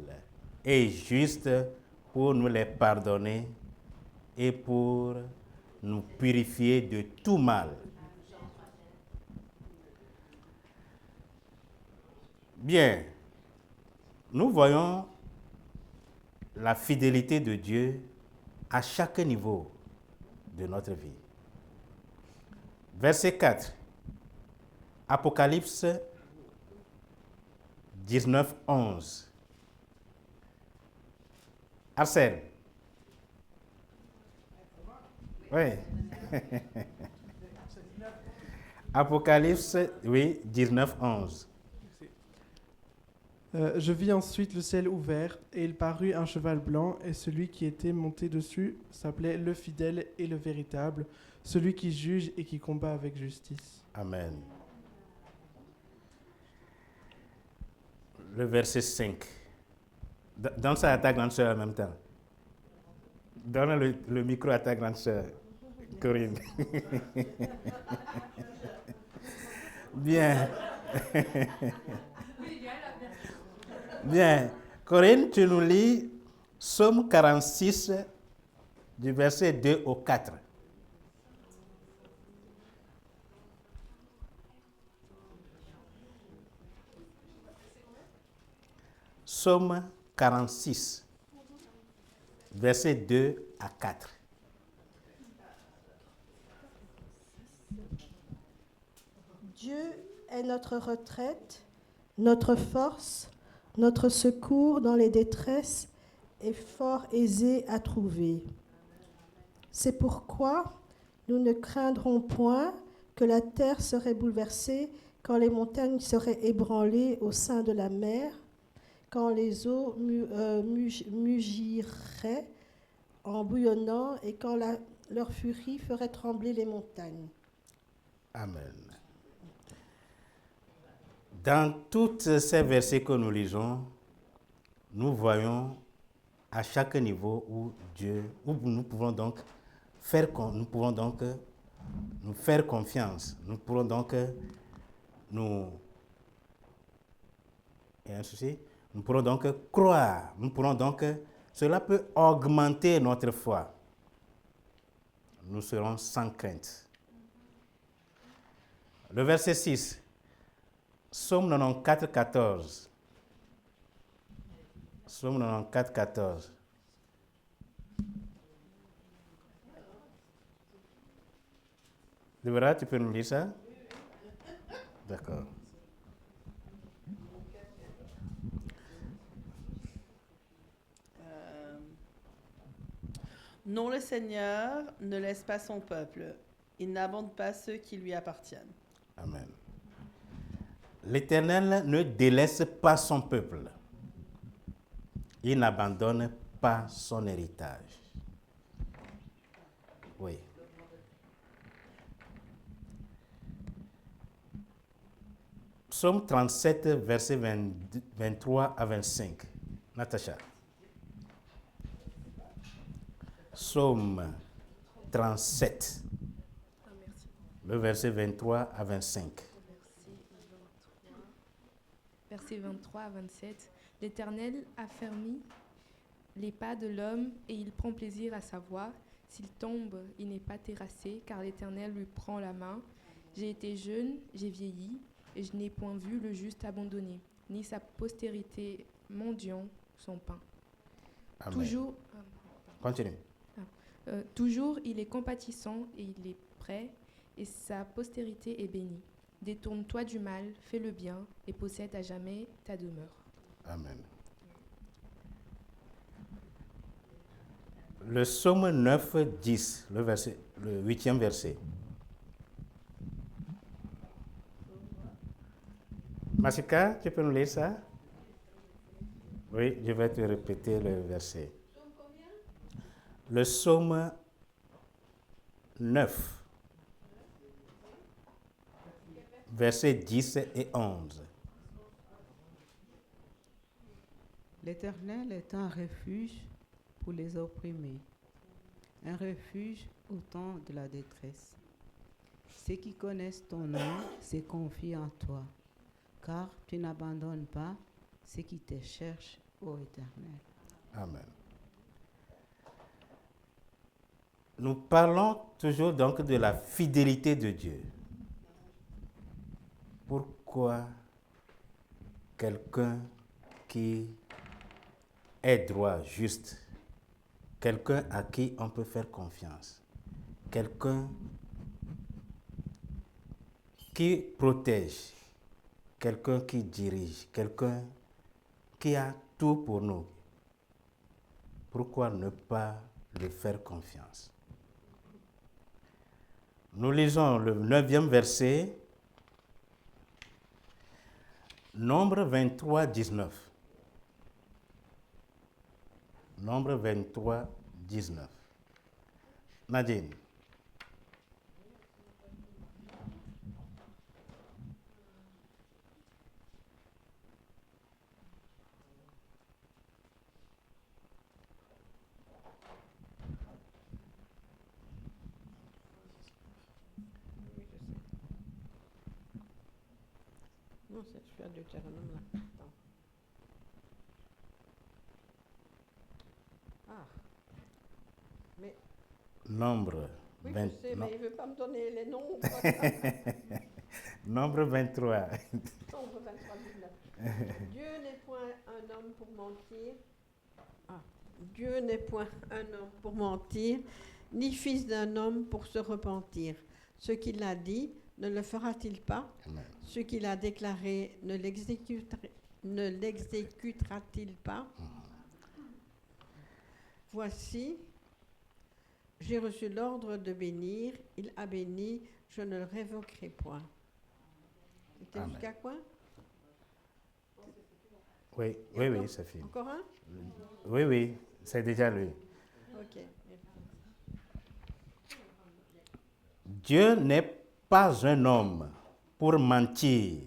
S2: et juste pour nous les pardonner et pour nous purifier de tout mal. Bien, nous voyons la fidélité de Dieu à chaque niveau de notre vie. Verset 4, Apocalypse 19, 11. Arsène. Oui. Apocalypse, oui, 19, 11.
S11: Je vis ensuite le ciel ouvert, et il parut un cheval blanc, et celui qui était monté dessus s'appelait le fidèle et le véritable, celui qui juge et qui combat avec justice.
S2: Amen. Le verset 5. Donne ça à ta grande sœur en même temps. Donne le micro à ta grande sœur, Corinne. Bien. Bien. Corinne, tu nous lis Psaume 46, du verset 2 au 4. Psaume 46, versets 2 à 4.
S12: Dieu est notre retraite, notre force, notre secours dans les détresses est fort aisé à trouver. C'est pourquoi nous ne craindrons point que la terre serait bouleversée, quand les montagnes seraient ébranlées au sein de la mer, quand les eaux mugiraient en bouillonnant et quand leur furie ferait trembler les montagnes.
S2: Amen. Dans tous ces versets que nous lisons, nous voyons à chaque niveau où nous pouvons donc nous faire confiance. Nous pourrons donc nous pourrons donc croire. Cela peut augmenter notre foi. Nous serons sans crainte. Le verset 6, Psaume 94, 14. Psaume 94, 14. Déborah, tu peux nous lire ça? D'accord.
S4: Non, le Seigneur ne laisse pas son peuple. Il n'abandonne pas ceux qui lui appartiennent.
S2: Amen. L'Éternel ne délaisse pas son peuple. Il n'abandonne pas son héritage. Oui. Psaume 37, versets 23 à 25. Natacha. Psaume 37, le verset 23 à 25.
S3: Versets 23 à 27. L'Éternel affermit les pas de l'homme et il prend plaisir à sa voie. S'il tombe, il n'est pas terrassé, car l'Éternel lui prend la main. J'ai été jeune, j'ai vieilli, et je n'ai point vu le juste abandonné, ni sa postérité mendiant son pain.
S2: Amen.
S3: Toujours,
S2: Continue.
S3: toujours il est compatissant et il est prêt, et sa postérité est bénie. Détourne-toi du mal, fais le bien, et possède à jamais ta demeure.
S2: Amen. Le psaume 9, 10, le 8e verset. Masika, tu peux nous lire ça? Oui, je vais te répéter le verset. Le psaume 9, versets 10 et 11.
S13: L'Éternel est un refuge pour les opprimés, un refuge au temps de la détresse. Ceux qui connaissent ton nom se confient en toi, car tu n'abandonnes pas ceux qui te cherchent, ô Éternel.
S2: Amen. Nous parlons toujours donc de la fidélité de Dieu. Pourquoi quelqu'un qui est droit, juste, quelqu'un à qui on peut faire confiance, quelqu'un qui protège, quelqu'un qui dirige, quelqu'un qui a tout pour nous, pourquoi ne pas lui faire confiance? Nous lisons le 9e verset, Nombre 23, 19. Nombre 23, 19. Nadine.
S14: Non, je suis à Deutéronome là. Attends. Ah. Mais.
S2: Nombre.
S14: Oui, je sais, mais il ne veut pas me donner les noms.
S2: Nombre 23.
S14: Nombre 23, 19. Dieu n'est point un homme pour mentir. Ah. Dieu n'est point un homme pour mentir, ni fils d'un homme pour se repentir. Ce qu'il a dit, ne le fera-t-il pas?
S2: Amen.
S14: Ce qu'il a déclaré, ne l'exécutera-t-il pas? Voici, j'ai reçu l'ordre de bénir, il a béni, je ne le révoquerai point. C'était
S2: Amen.
S14: jusqu'à quoi?
S2: Oui, c'est fini.
S14: Encore un?
S2: Oui, c'est déjà lui.
S14: Ok.
S2: Dieu n'est pas un homme pour mentir,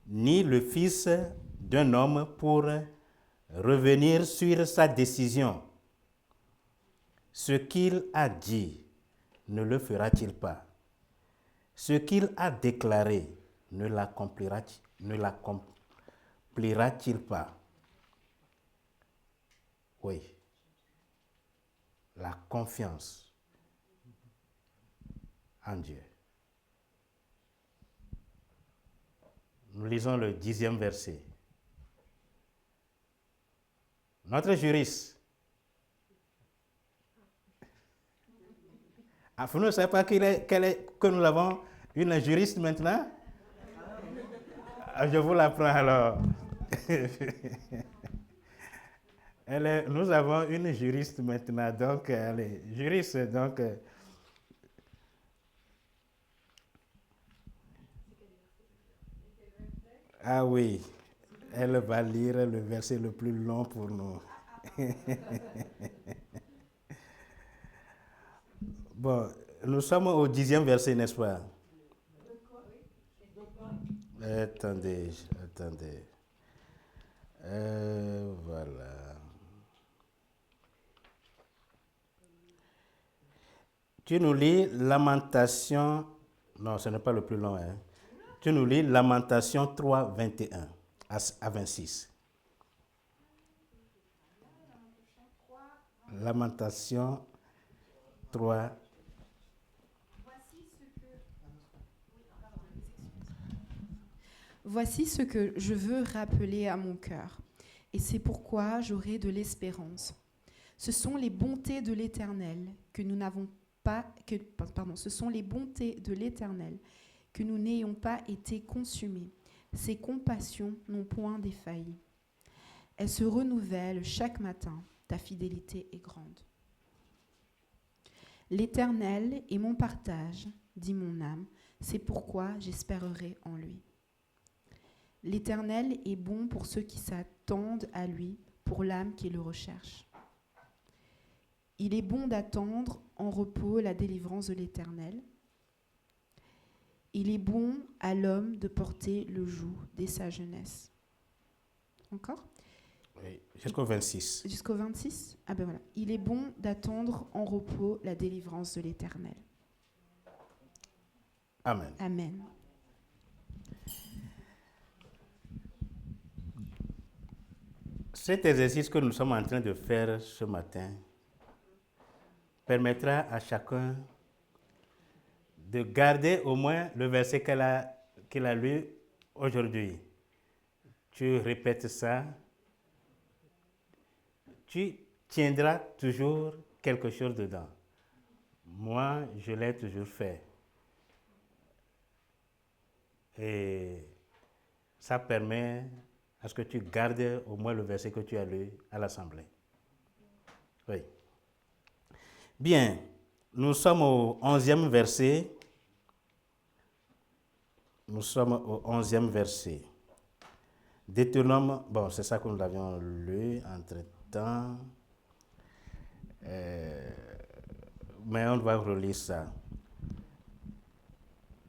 S2: ni le fils d'un homme pour revenir sur sa décision? Ce qu'il a dit, ne le fera-t-il pas? Ce qu'il a déclaré, ne l'accomplira-t-il pas? Oui. La confiance en Dieu. Nous lisons le 10e verset. Notre juriste. Vous ne savez pas que nous avons une juriste maintenant? Je vous l'apprends alors. Nous avons une juriste maintenant, donc elle est juriste, donc. Ah oui, elle va lire le verset le plus long pour nous. Bon, nous sommes au 10e verset, n'est-ce pas? Attendez. Voilà. Tu nous lis Lamentation. Non, ce n'est pas le plus long. Hein. Tu nous lis Lamentation 3, 21 à 26. Lamentation 3.
S15: Voici ce que je veux rappeler à mon cœur, et c'est pourquoi j'aurai de l'espérance. Ce sont les bontés de l'Éternel que nous n'avons pas, ce sont les bontés de l'Éternel que nous n'ayons pas été consumés. Ses compassions n'ont point défailli. Elles se renouvellent chaque matin. Ta fidélité est grande. L'Éternel est mon partage, dit mon âme. C'est pourquoi j'espérerai en lui. L'Éternel est bon pour ceux qui s'attendent à lui, pour l'âme qui le recherche. Il est bon d'attendre en repos la délivrance de l'Éternel. Il est bon à l'homme de porter le joug dès sa jeunesse. Encore ?
S2: Oui, jusqu'au 26.
S15: Jusqu'au 26 ? Ah ben voilà. Il est bon d'attendre en repos la délivrance de l'Éternel.
S2: Amen.
S15: Amen.
S2: Cet exercice que nous sommes en train de faire ce matin permettra à chacun de garder au moins le verset qu'il a lu aujourd'hui. Tu répètes ça, tu tiendras toujours quelque chose dedans. Moi, je l'ai toujours fait. Et ça permet à ce que tu gardes au moins le verset que tu as lu à l'Assemblée. Oui. Bien, nous sommes au 11e verset. Nous sommes au 11e verset. Deutéronome, bon, c'est ça que nous avions lu entre-temps. Mais on va relire ça.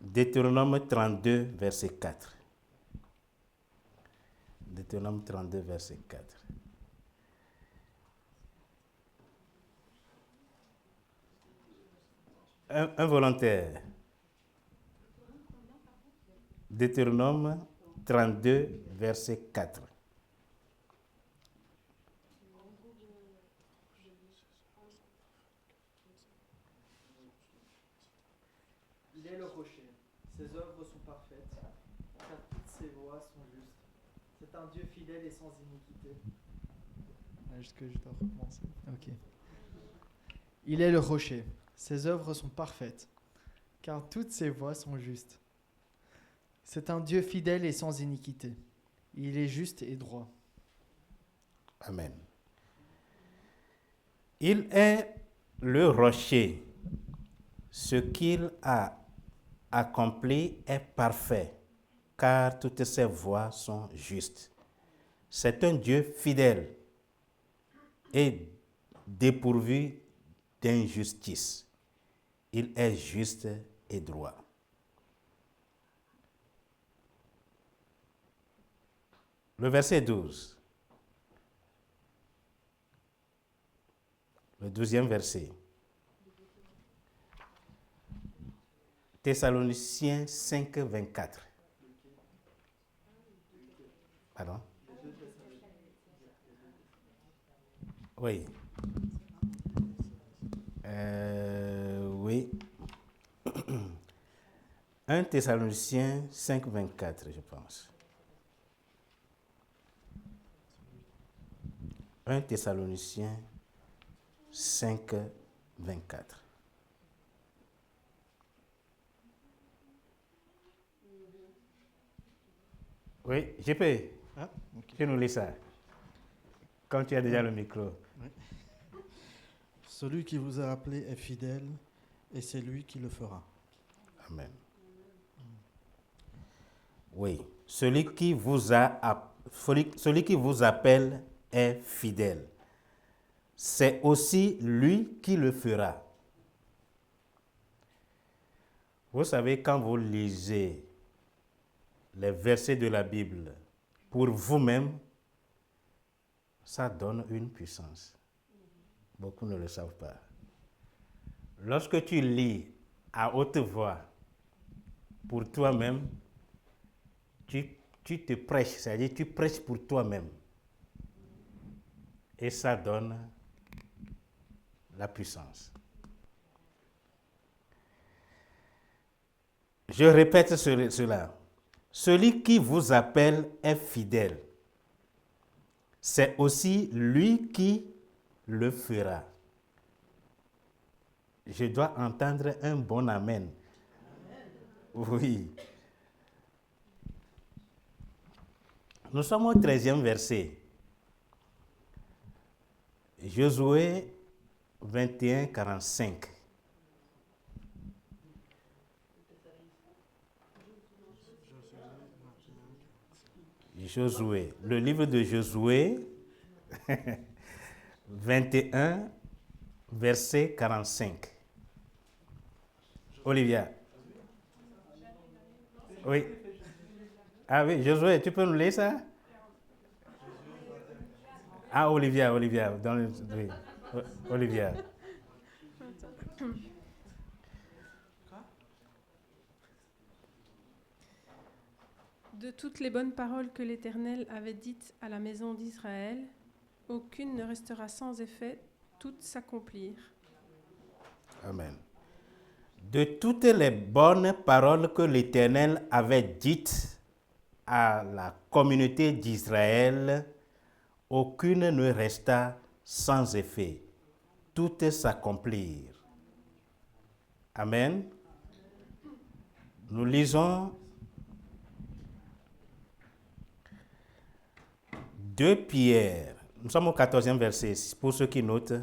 S2: Deutéronome 32, verset 4. Deutéronome 32, verset 4. Un volontaire. Deutéronome 32, verset 4.
S6: Il est le rocher, ses œuvres sont parfaites, car toutes ses voies sont justes. C'est un Dieu fidèle et sans iniquité.
S16: Est-ce que je dois recommencer? Ok. Il est le rocher, ses œuvres sont parfaites, car toutes ses voies sont justes. C'est un Dieu fidèle et sans iniquité. Il est juste et droit.
S2: Amen. Il est le rocher. Ce qu'il a accompli est parfait, car toutes ses voies sont justes. C'est un Dieu fidèle et dépourvu d'injustice. Il est juste et droit. Le verset 12. le 12e verset. Thessaloniciens 5, 24. Pardon? Oui. Oui. 1 Thessaloniciens 5, 24, je pense. 1 Thessaloniciens 5, 24. Oui, je peux.
S5: Ah, ok.
S2: Je nous lis ça. Quand tu as déjà le micro.
S5: Oui. Celui qui vous a appelé est fidèle et c'est lui qui le fera.
S2: Amen. Oui, celui qui vous appelle est fidèle. C'est aussi lui qui le fera. Vous savez, quand vous lisez les versets de la Bible pour vous-même, ça donne une puissance. Beaucoup ne le savent pas. Lorsque tu lis à haute voix pour toi-même, tu te prêches, c'est-à-dire tu prêches pour toi-même. Et ça donne la puissance. Je répète cela. Celui qui vous appelle est fidèle. C'est aussi lui qui le fera. Je dois entendre un bon amen. Oui. Nous sommes au 13e verset. Josué 21, 45. Josué, le livre de Josué 21, verset 45. Olivia. Oui. Ah oui, Josué, tu peux nous lire ça? Ah, Olivia. Oui. Olivia.
S9: De toutes les bonnes paroles que l'Éternel avait dites à la maison d'Israël, aucune ne restera sans effet, toutes s'accomplirent.
S2: Amen. De toutes les bonnes paroles que l'Éternel avait dites à la communauté d'Israël, aucune ne resta sans effet. Toutes s'accomplirent. Amen. Nous lisons 2 Pierre. Nous sommes au 14e verset, pour ceux qui notent.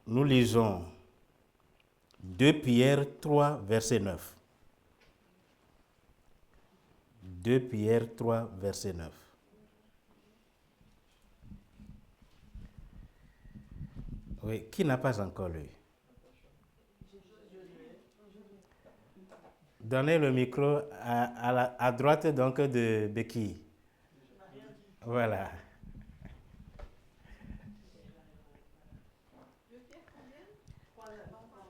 S2: Nous lisons 2 Pierre 3, verset 9. 2 Pierre 3, verset 9. Oui, qui n'a pas encore lu? Donnez le micro à droite donc de qui? Voilà.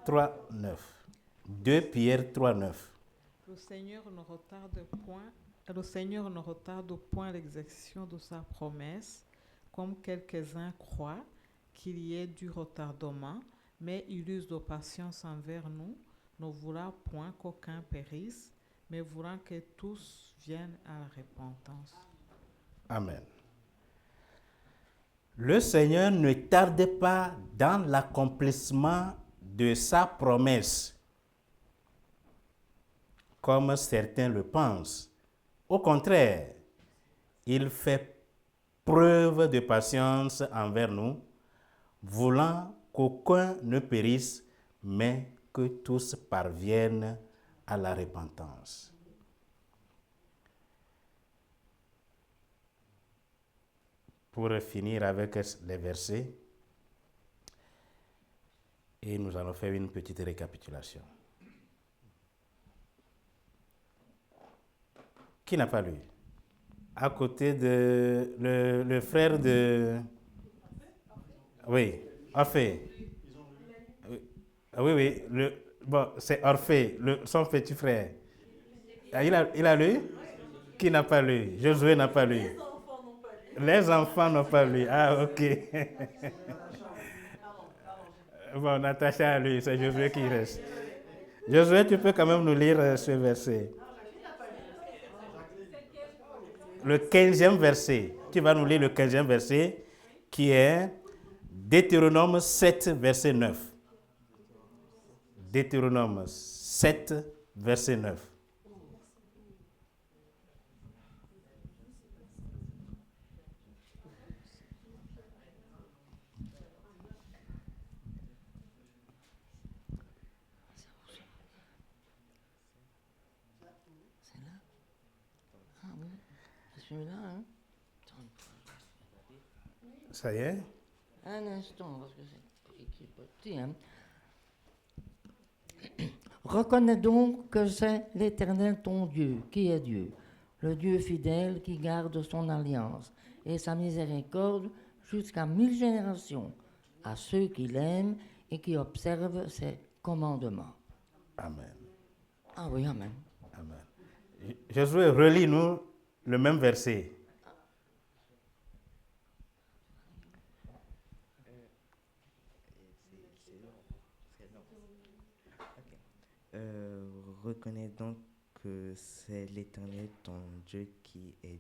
S2: 3, 9. 2 Pierre 3, 9.
S17: Le Seigneur ne retarde point l'exécution de sa promesse, comme quelques-uns croient qu'il y ait du retardement, mais il use de patience envers nous, ne voulant point qu'aucun périsse, mais voulant que tous viennent à la repentance.
S2: Amen. Le Seigneur ne tarde pas dans l'accomplissement de sa promesse, comme certains le pensent. Au contraire, il fait preuve de patience envers nous, voulant qu'aucun ne périsse, mais que tous parviennent à la repentance. Pour finir avec les versets, et nous allons faire une petite récapitulation. Qui n'a pas lu? à côté de le frère de... Oui, Orphée. Oui, bon, c'est Orphée, son petit frère. Ah, il a lu? Qui n'a pas lu? Josué n'a pas lu. Les enfants n'ont pas lu. Ah, ok. Bon, Natacha a lu, c'est Josué qui reste. Josué, tu peux quand même nous lire ce verset. Le 15e verset. Tu vas nous lire le 15e verset qui est Deutéronome 7, verset 9. Deutéronome 7, verset 9.
S18: Là, hein.
S2: Ça y est?
S18: Un instant, parce que c'est écrit petit. Hein. Reconnais donc que c'est l'Éternel ton Dieu, qui est Dieu, le Dieu fidèle qui garde son alliance et sa miséricorde jusqu'à 1000 générations à ceux qui l'aiment et qui observent ses commandements.
S2: Amen.
S18: Ah oui, amen.
S2: Amen. Josué, relis-nous le même verset.
S19: Reconnais donc que c'est l'Éternel ton Dieu qui est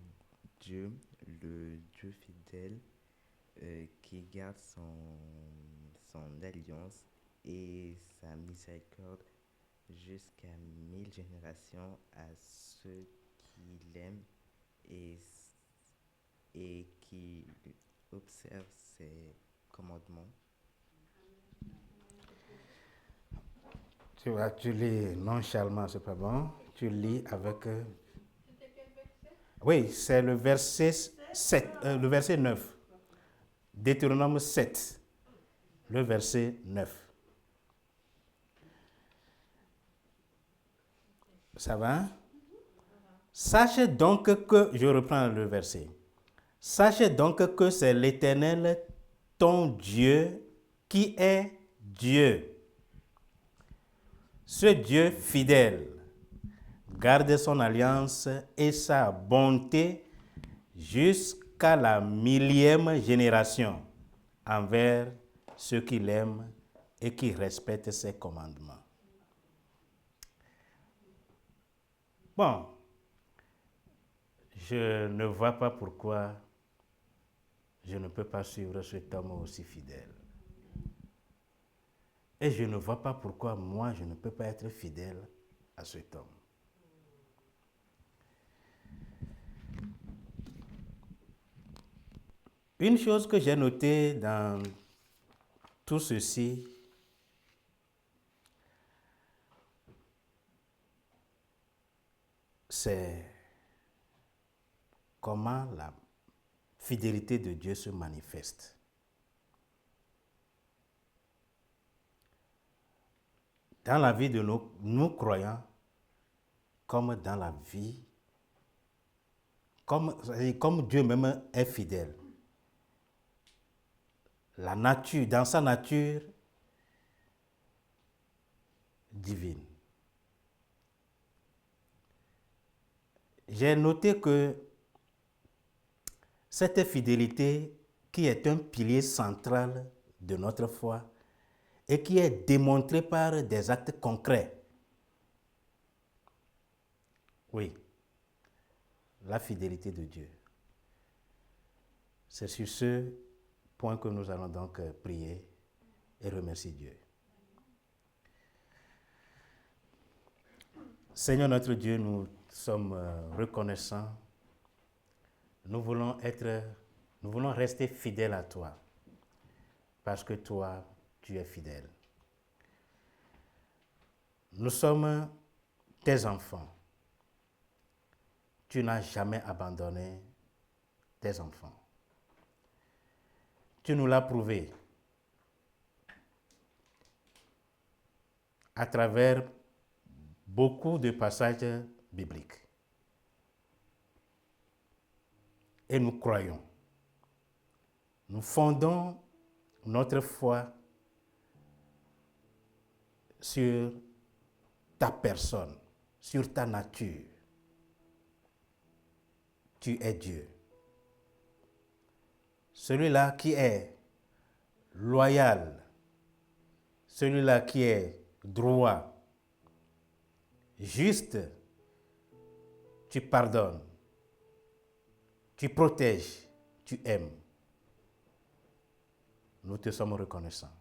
S19: Dieu, le Dieu fidèle, qui garde son alliance et sa miséricorde jusqu'à 1000 générations à ceux qui l'aiment et qui observent ses commandements.
S2: Tu lis nonchalamment, c'est pas bon. Tu lis avec... Oui, c'est le verset 7, le verset 9. Deutéronome 7, le verset 9. Ça va? Sache donc que... Je reprends le verset. Sache donc que c'est l'Éternel, ton Dieu, qui est Dieu. Ce Dieu fidèle garde son alliance et sa bonté jusqu'à la 1000e génération envers ceux qui l'aiment et qui respectent ses commandements. Bon, je ne vois pas pourquoi je ne peux pas suivre cet homme aussi fidèle. Et je ne vois pas pourquoi moi, je ne peux pas être fidèle à cet homme. Une chose que j'ai notée dans tout ceci, c'est comment la fidélité de Dieu se manifeste. Dans la vie de nous croyants, comme dans la vie, comme Dieu même est fidèle. La nature, dans sa nature divine. J'ai noté que cette fidélité, qui est un pilier central de notre foi, et qui est démontré par des actes concrets. Oui, la fidélité de Dieu. C'est sur ce point que nous allons donc prier et remercier Dieu. Seigneur notre Dieu, nous sommes reconnaissants. Nous voulons rester fidèles à toi, parce que toi, tu es fidèle. Nous sommes tes enfants. Tu n'as jamais abandonné tes enfants. Tu nous l'as prouvé à travers beaucoup de passages bibliques. et nous croyons. Nous fondons notre foi sur ta personne, sur ta nature. Tu es Dieu. Celui-là qui est loyal, celui-là qui est droit, juste, tu pardonnes, tu protèges, tu aimes. Nous te sommes reconnaissants.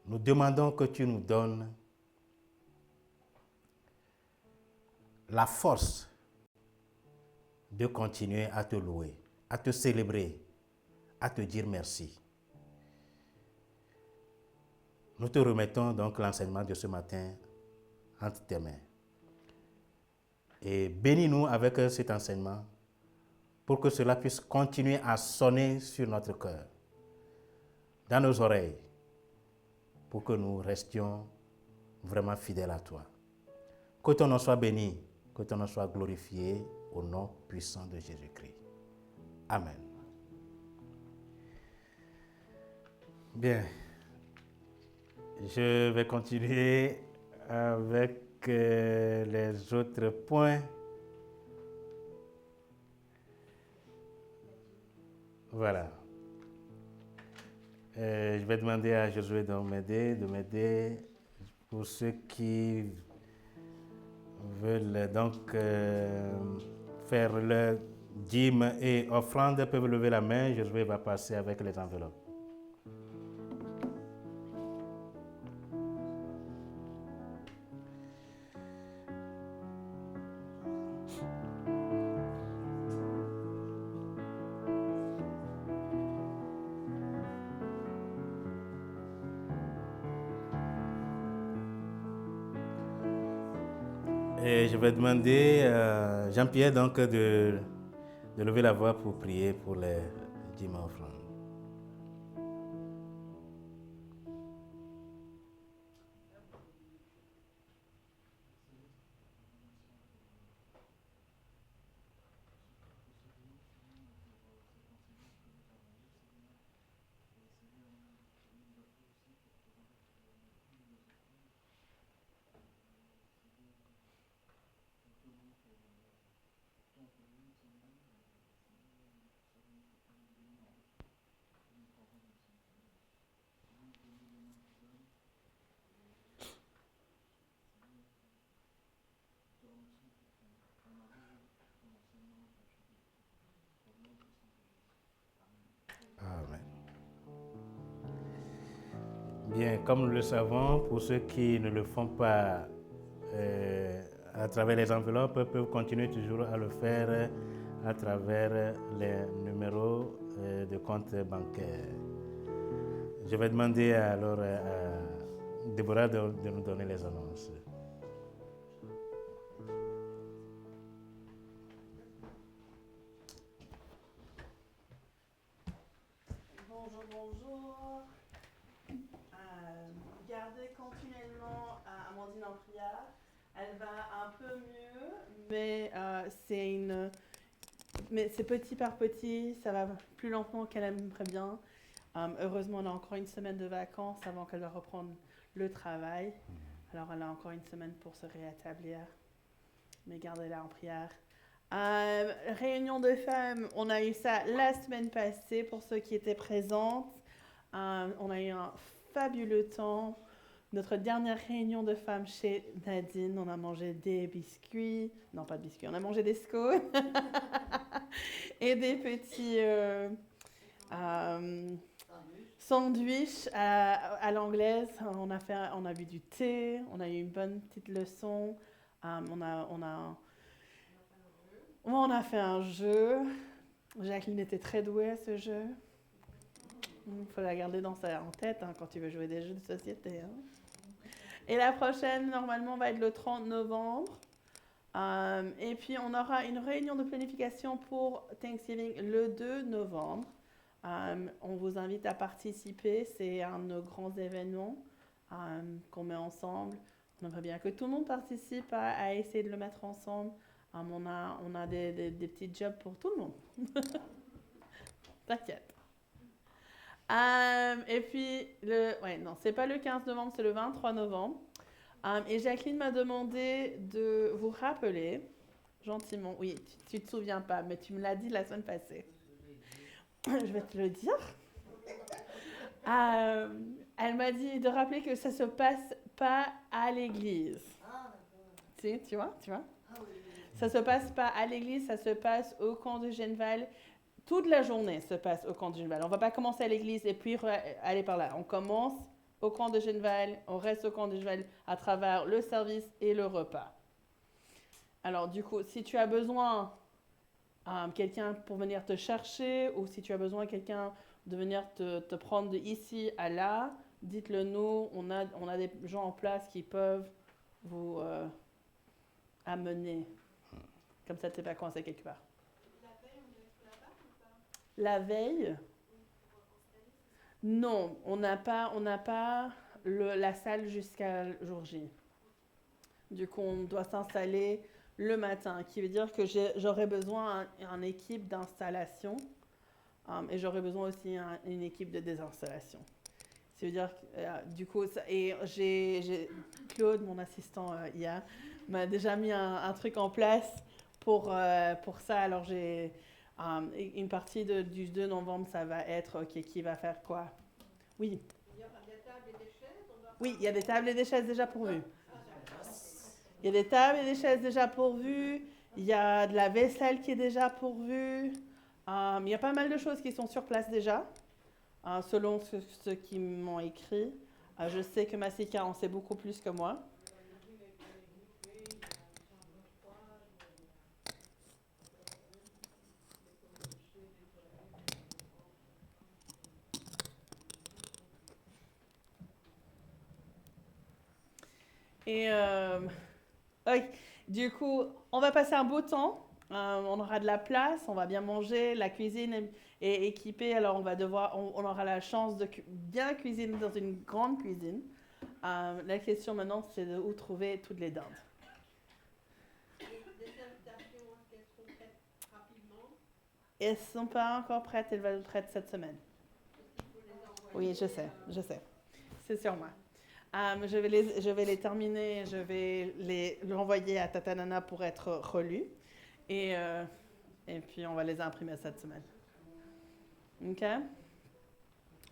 S2: Nous demandons que tu nous donnes la force de continuer à te louer, à te célébrer, à te dire merci. Nous te remettons donc l'enseignement de ce matin entre tes mains. Et bénis-nous avec cet enseignement pour que cela puisse continuer à sonner sur notre cœur, dans nos oreilles, pour que nous restions vraiment fidèles à toi. Que ton nom soit béni, que ton nom soit glorifié au nom puissant de Jésus-Christ. Amen. Bien. Je vais continuer avec les autres points. Voilà. Je vais demander à Josué de m'aider pour ceux qui veulent donc faire leur dîme et offrande, peuvent lever la main. Josué va passer avec les enveloppes. Et je vais demander à Jean-Pierre donc de lever la voix pour prier pour les dîmes offrandes. Amen. Bien, comme nous le savons, pour ceux qui ne le font pas à travers les enveloppes, peuvent continuer toujours à le faire à travers les numéros de compte bancaire. Je vais demander alors à Déborah de nous donner les annonces.
S4: Bonjour. Gardez continuellement Amandine en prière. Elle va un peu mieux, mais c'est petit par petit, ça va plus lentement qu'elle aimerait bien. Heureusement, on a encore une semaine de vacances avant qu'elle va reprendre le travail. Alors, elle a encore une semaine pour se rétablir. Mais gardez-la en prière. Réunion de femmes, on a eu ça la semaine passée pour ceux qui étaient présentes. On a eu un fabuleux temps. Notre dernière réunion de femmes chez Nadine, on a mangé des biscuits. Non, pas de biscuits, on a mangé des scones. Et des petits sandwichs à l'anglaise. On a bu du thé, on a eu une bonne petite leçon. On a fait un jeu. Jacqueline était très douée à ce jeu. Il faut la garder en tête quand tu veux jouer des jeux de société. Et la prochaine, normalement, va être le 30 novembre. Et puis, on aura une réunion de planification pour Thanksgiving le 2 novembre. On vous invite à participer. C'est un de nos grands événements qu'on met ensemble. On aimerait bien que tout le monde participe à essayer de le mettre ensemble. On a des petits jobs pour tout le monde. T'inquiète. Et puis, non, c'est pas le 15 novembre, c'est le 23 novembre. Et Jacqueline m'a demandé de vous rappeler, gentiment, oui, tu te souviens pas, mais tu me l'as dit la semaine passée. Je vais te le dire. Elle m'a dit de rappeler que ça se passe pas à l'église. Tu vois? Ça se passe pas à l'église, ça se passe au camp de Genneval. Toute la journée se passe au camp de Genneval. On va pas commencer à l'église et puis aller par là. On commence au camp de Genneval, on reste au camp de Genneval à travers le service et le repas. Alors du coup, si tu as besoin quelqu'un pour venir te chercher ou si tu as besoin de quelqu'un de venir te prendre de ici à là, dites-le nous. On a des gens en place qui peuvent vous amener. Comme ça, tu n'es pas coincé quelque part. La veille, non, on n'a pas la salle jusqu'à jour J. Du coup, on doit s'installer le matin, qui veut dire que j'aurai besoin d'une équipe d'installation et j'aurai besoin aussi d'une équipe de désinstallation. Ça veut dire que, du coup, Claude, mon assistant hier, m'a déjà mis un truc en place pour ça. Alors, j'ai une partie du 2 novembre, ça va être, OK, qui va faire quoi? Oui.
S14: Il y a des tables et des chaises?
S4: Oui, il y a des tables et des chaises déjà pourvues. Il y a des tables et des chaises déjà pourvues. Il y a de la vaisselle qui est déjà pourvue. Il y a pas mal de choses qui sont sur place déjà, selon ce qu'ils m'ont écrit. Je sais que Massika en sait beaucoup plus que moi. Et du coup, on va passer un beau temps. On aura de la place, on va bien manger, la cuisine est équipée. Alors on aura la chance de bien cuisiner dans une grande cuisine. La question maintenant, c'est de où trouver toutes les dindes.
S14: Des invitations, est-ce qu'elles seront prêtes rapidement?
S4: Elles ne sont pas encore prêtes, elles vont être prêtes cette semaine. Oui, je sais. C'est sur moi. Je vais les terminer, je vais l'envoyer à Tata Nana pour être relus. Et puis, on va les imprimer cette semaine. OK?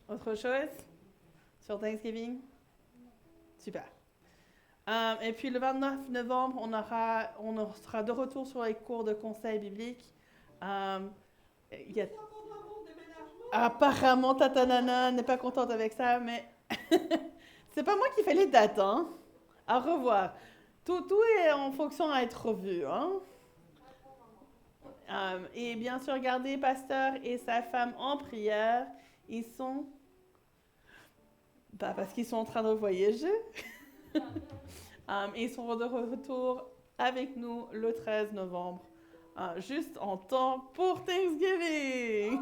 S4: Autre chose sur Thanksgiving? Super. Et puis, le 29 novembre, on sera de retour sur les cours de conseil biblique. Apparemment, Tata Nana n'est pas contente avec ça, mais c'est pas moi qui fais les dates, hein? À revoir. Tout est en fonction à être revu, hein? Et bien sûr, gardez Pasteur et sa femme en prière. Ils sont... Pas parce qu'ils sont en train de voyager. Ils sont de retour avec nous le 13 novembre. Juste en temps pour Thanksgiving.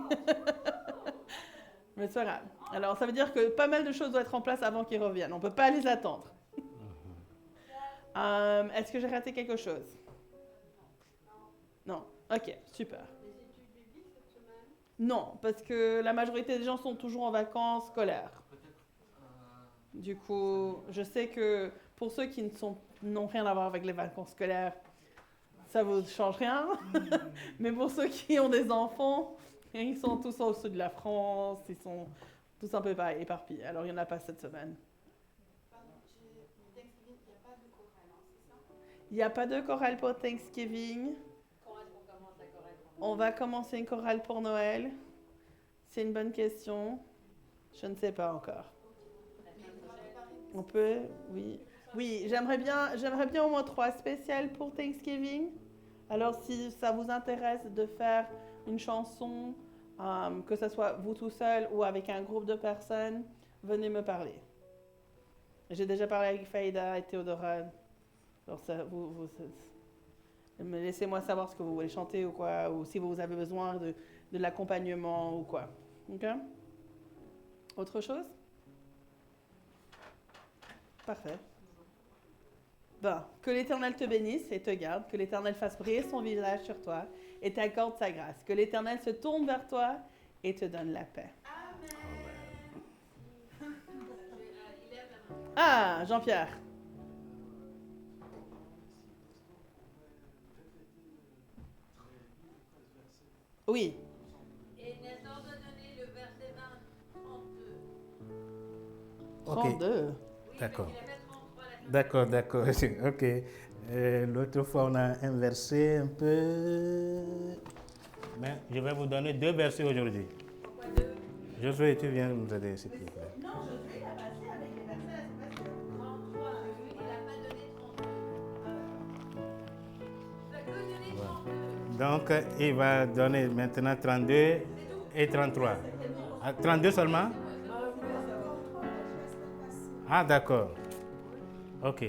S4: Mais c'est pas grave. Alors, ça veut dire que pas mal de choses doivent être en place avant qu'ils reviennent. On ne peut pas les attendre. Est-ce que j'ai raté quelque chose? Non. OK, super.
S14: Les études bibliques cette semaine?
S4: Non, parce que la majorité des gens sont toujours en vacances scolaires. Du coup, je sais que pour ceux qui n'ont rien à voir avec les vacances scolaires, ça ne vous change rien. Mais pour ceux qui ont des enfants, ils sont tous au sud de la France, ils sont tous un peu éparpillés. Alors, il n'y en a pas cette semaine. Il n'y a pas de chorale pour Thanksgiving. On va commencer une chorale pour Noël. C'est une bonne question. Je ne sais pas encore. On peut, oui. Oui, j'aimerais bien au moins 3 spéciales pour Thanksgiving. Alors, si ça vous intéresse de faire une chanson, que ce soit vous tout seul ou avec un groupe de personnes, venez me parler. J'ai déjà parlé avec Faïda et Théodora. Alors, laissez-moi savoir ce que vous voulez chanter ou quoi, ou si vous avez besoin de l'accompagnement ou quoi. OK? Autre chose? Parfait. Bon, que l'Éternel te bénisse et te garde, que l'Éternel fasse briller son visage sur toi et t'accorde sa grâce, que l'Éternel se tourne vers toi et te donne la paix. Amen. Ah, Jean-Pierre. Oui.
S20: Et Nathan de donner le verset 32.
S4: 32.
S21: D'accord. D'accord. Ok. L'autre fois, on a inversé un peu. Mais je vais vous donner 2 versets aujourd'hui.
S20: Pourquoi 2?
S21: Josué, tu viens nous aider, s'il te plaît.
S20: Non, Josué, il a passé avec les versets la semaine passée. 33, il n'a pas donné 32. Il n'a que donné 32.
S21: Donc, il va donner maintenant 32 et 33. 32 seulement? Ah, d'accord. Ok.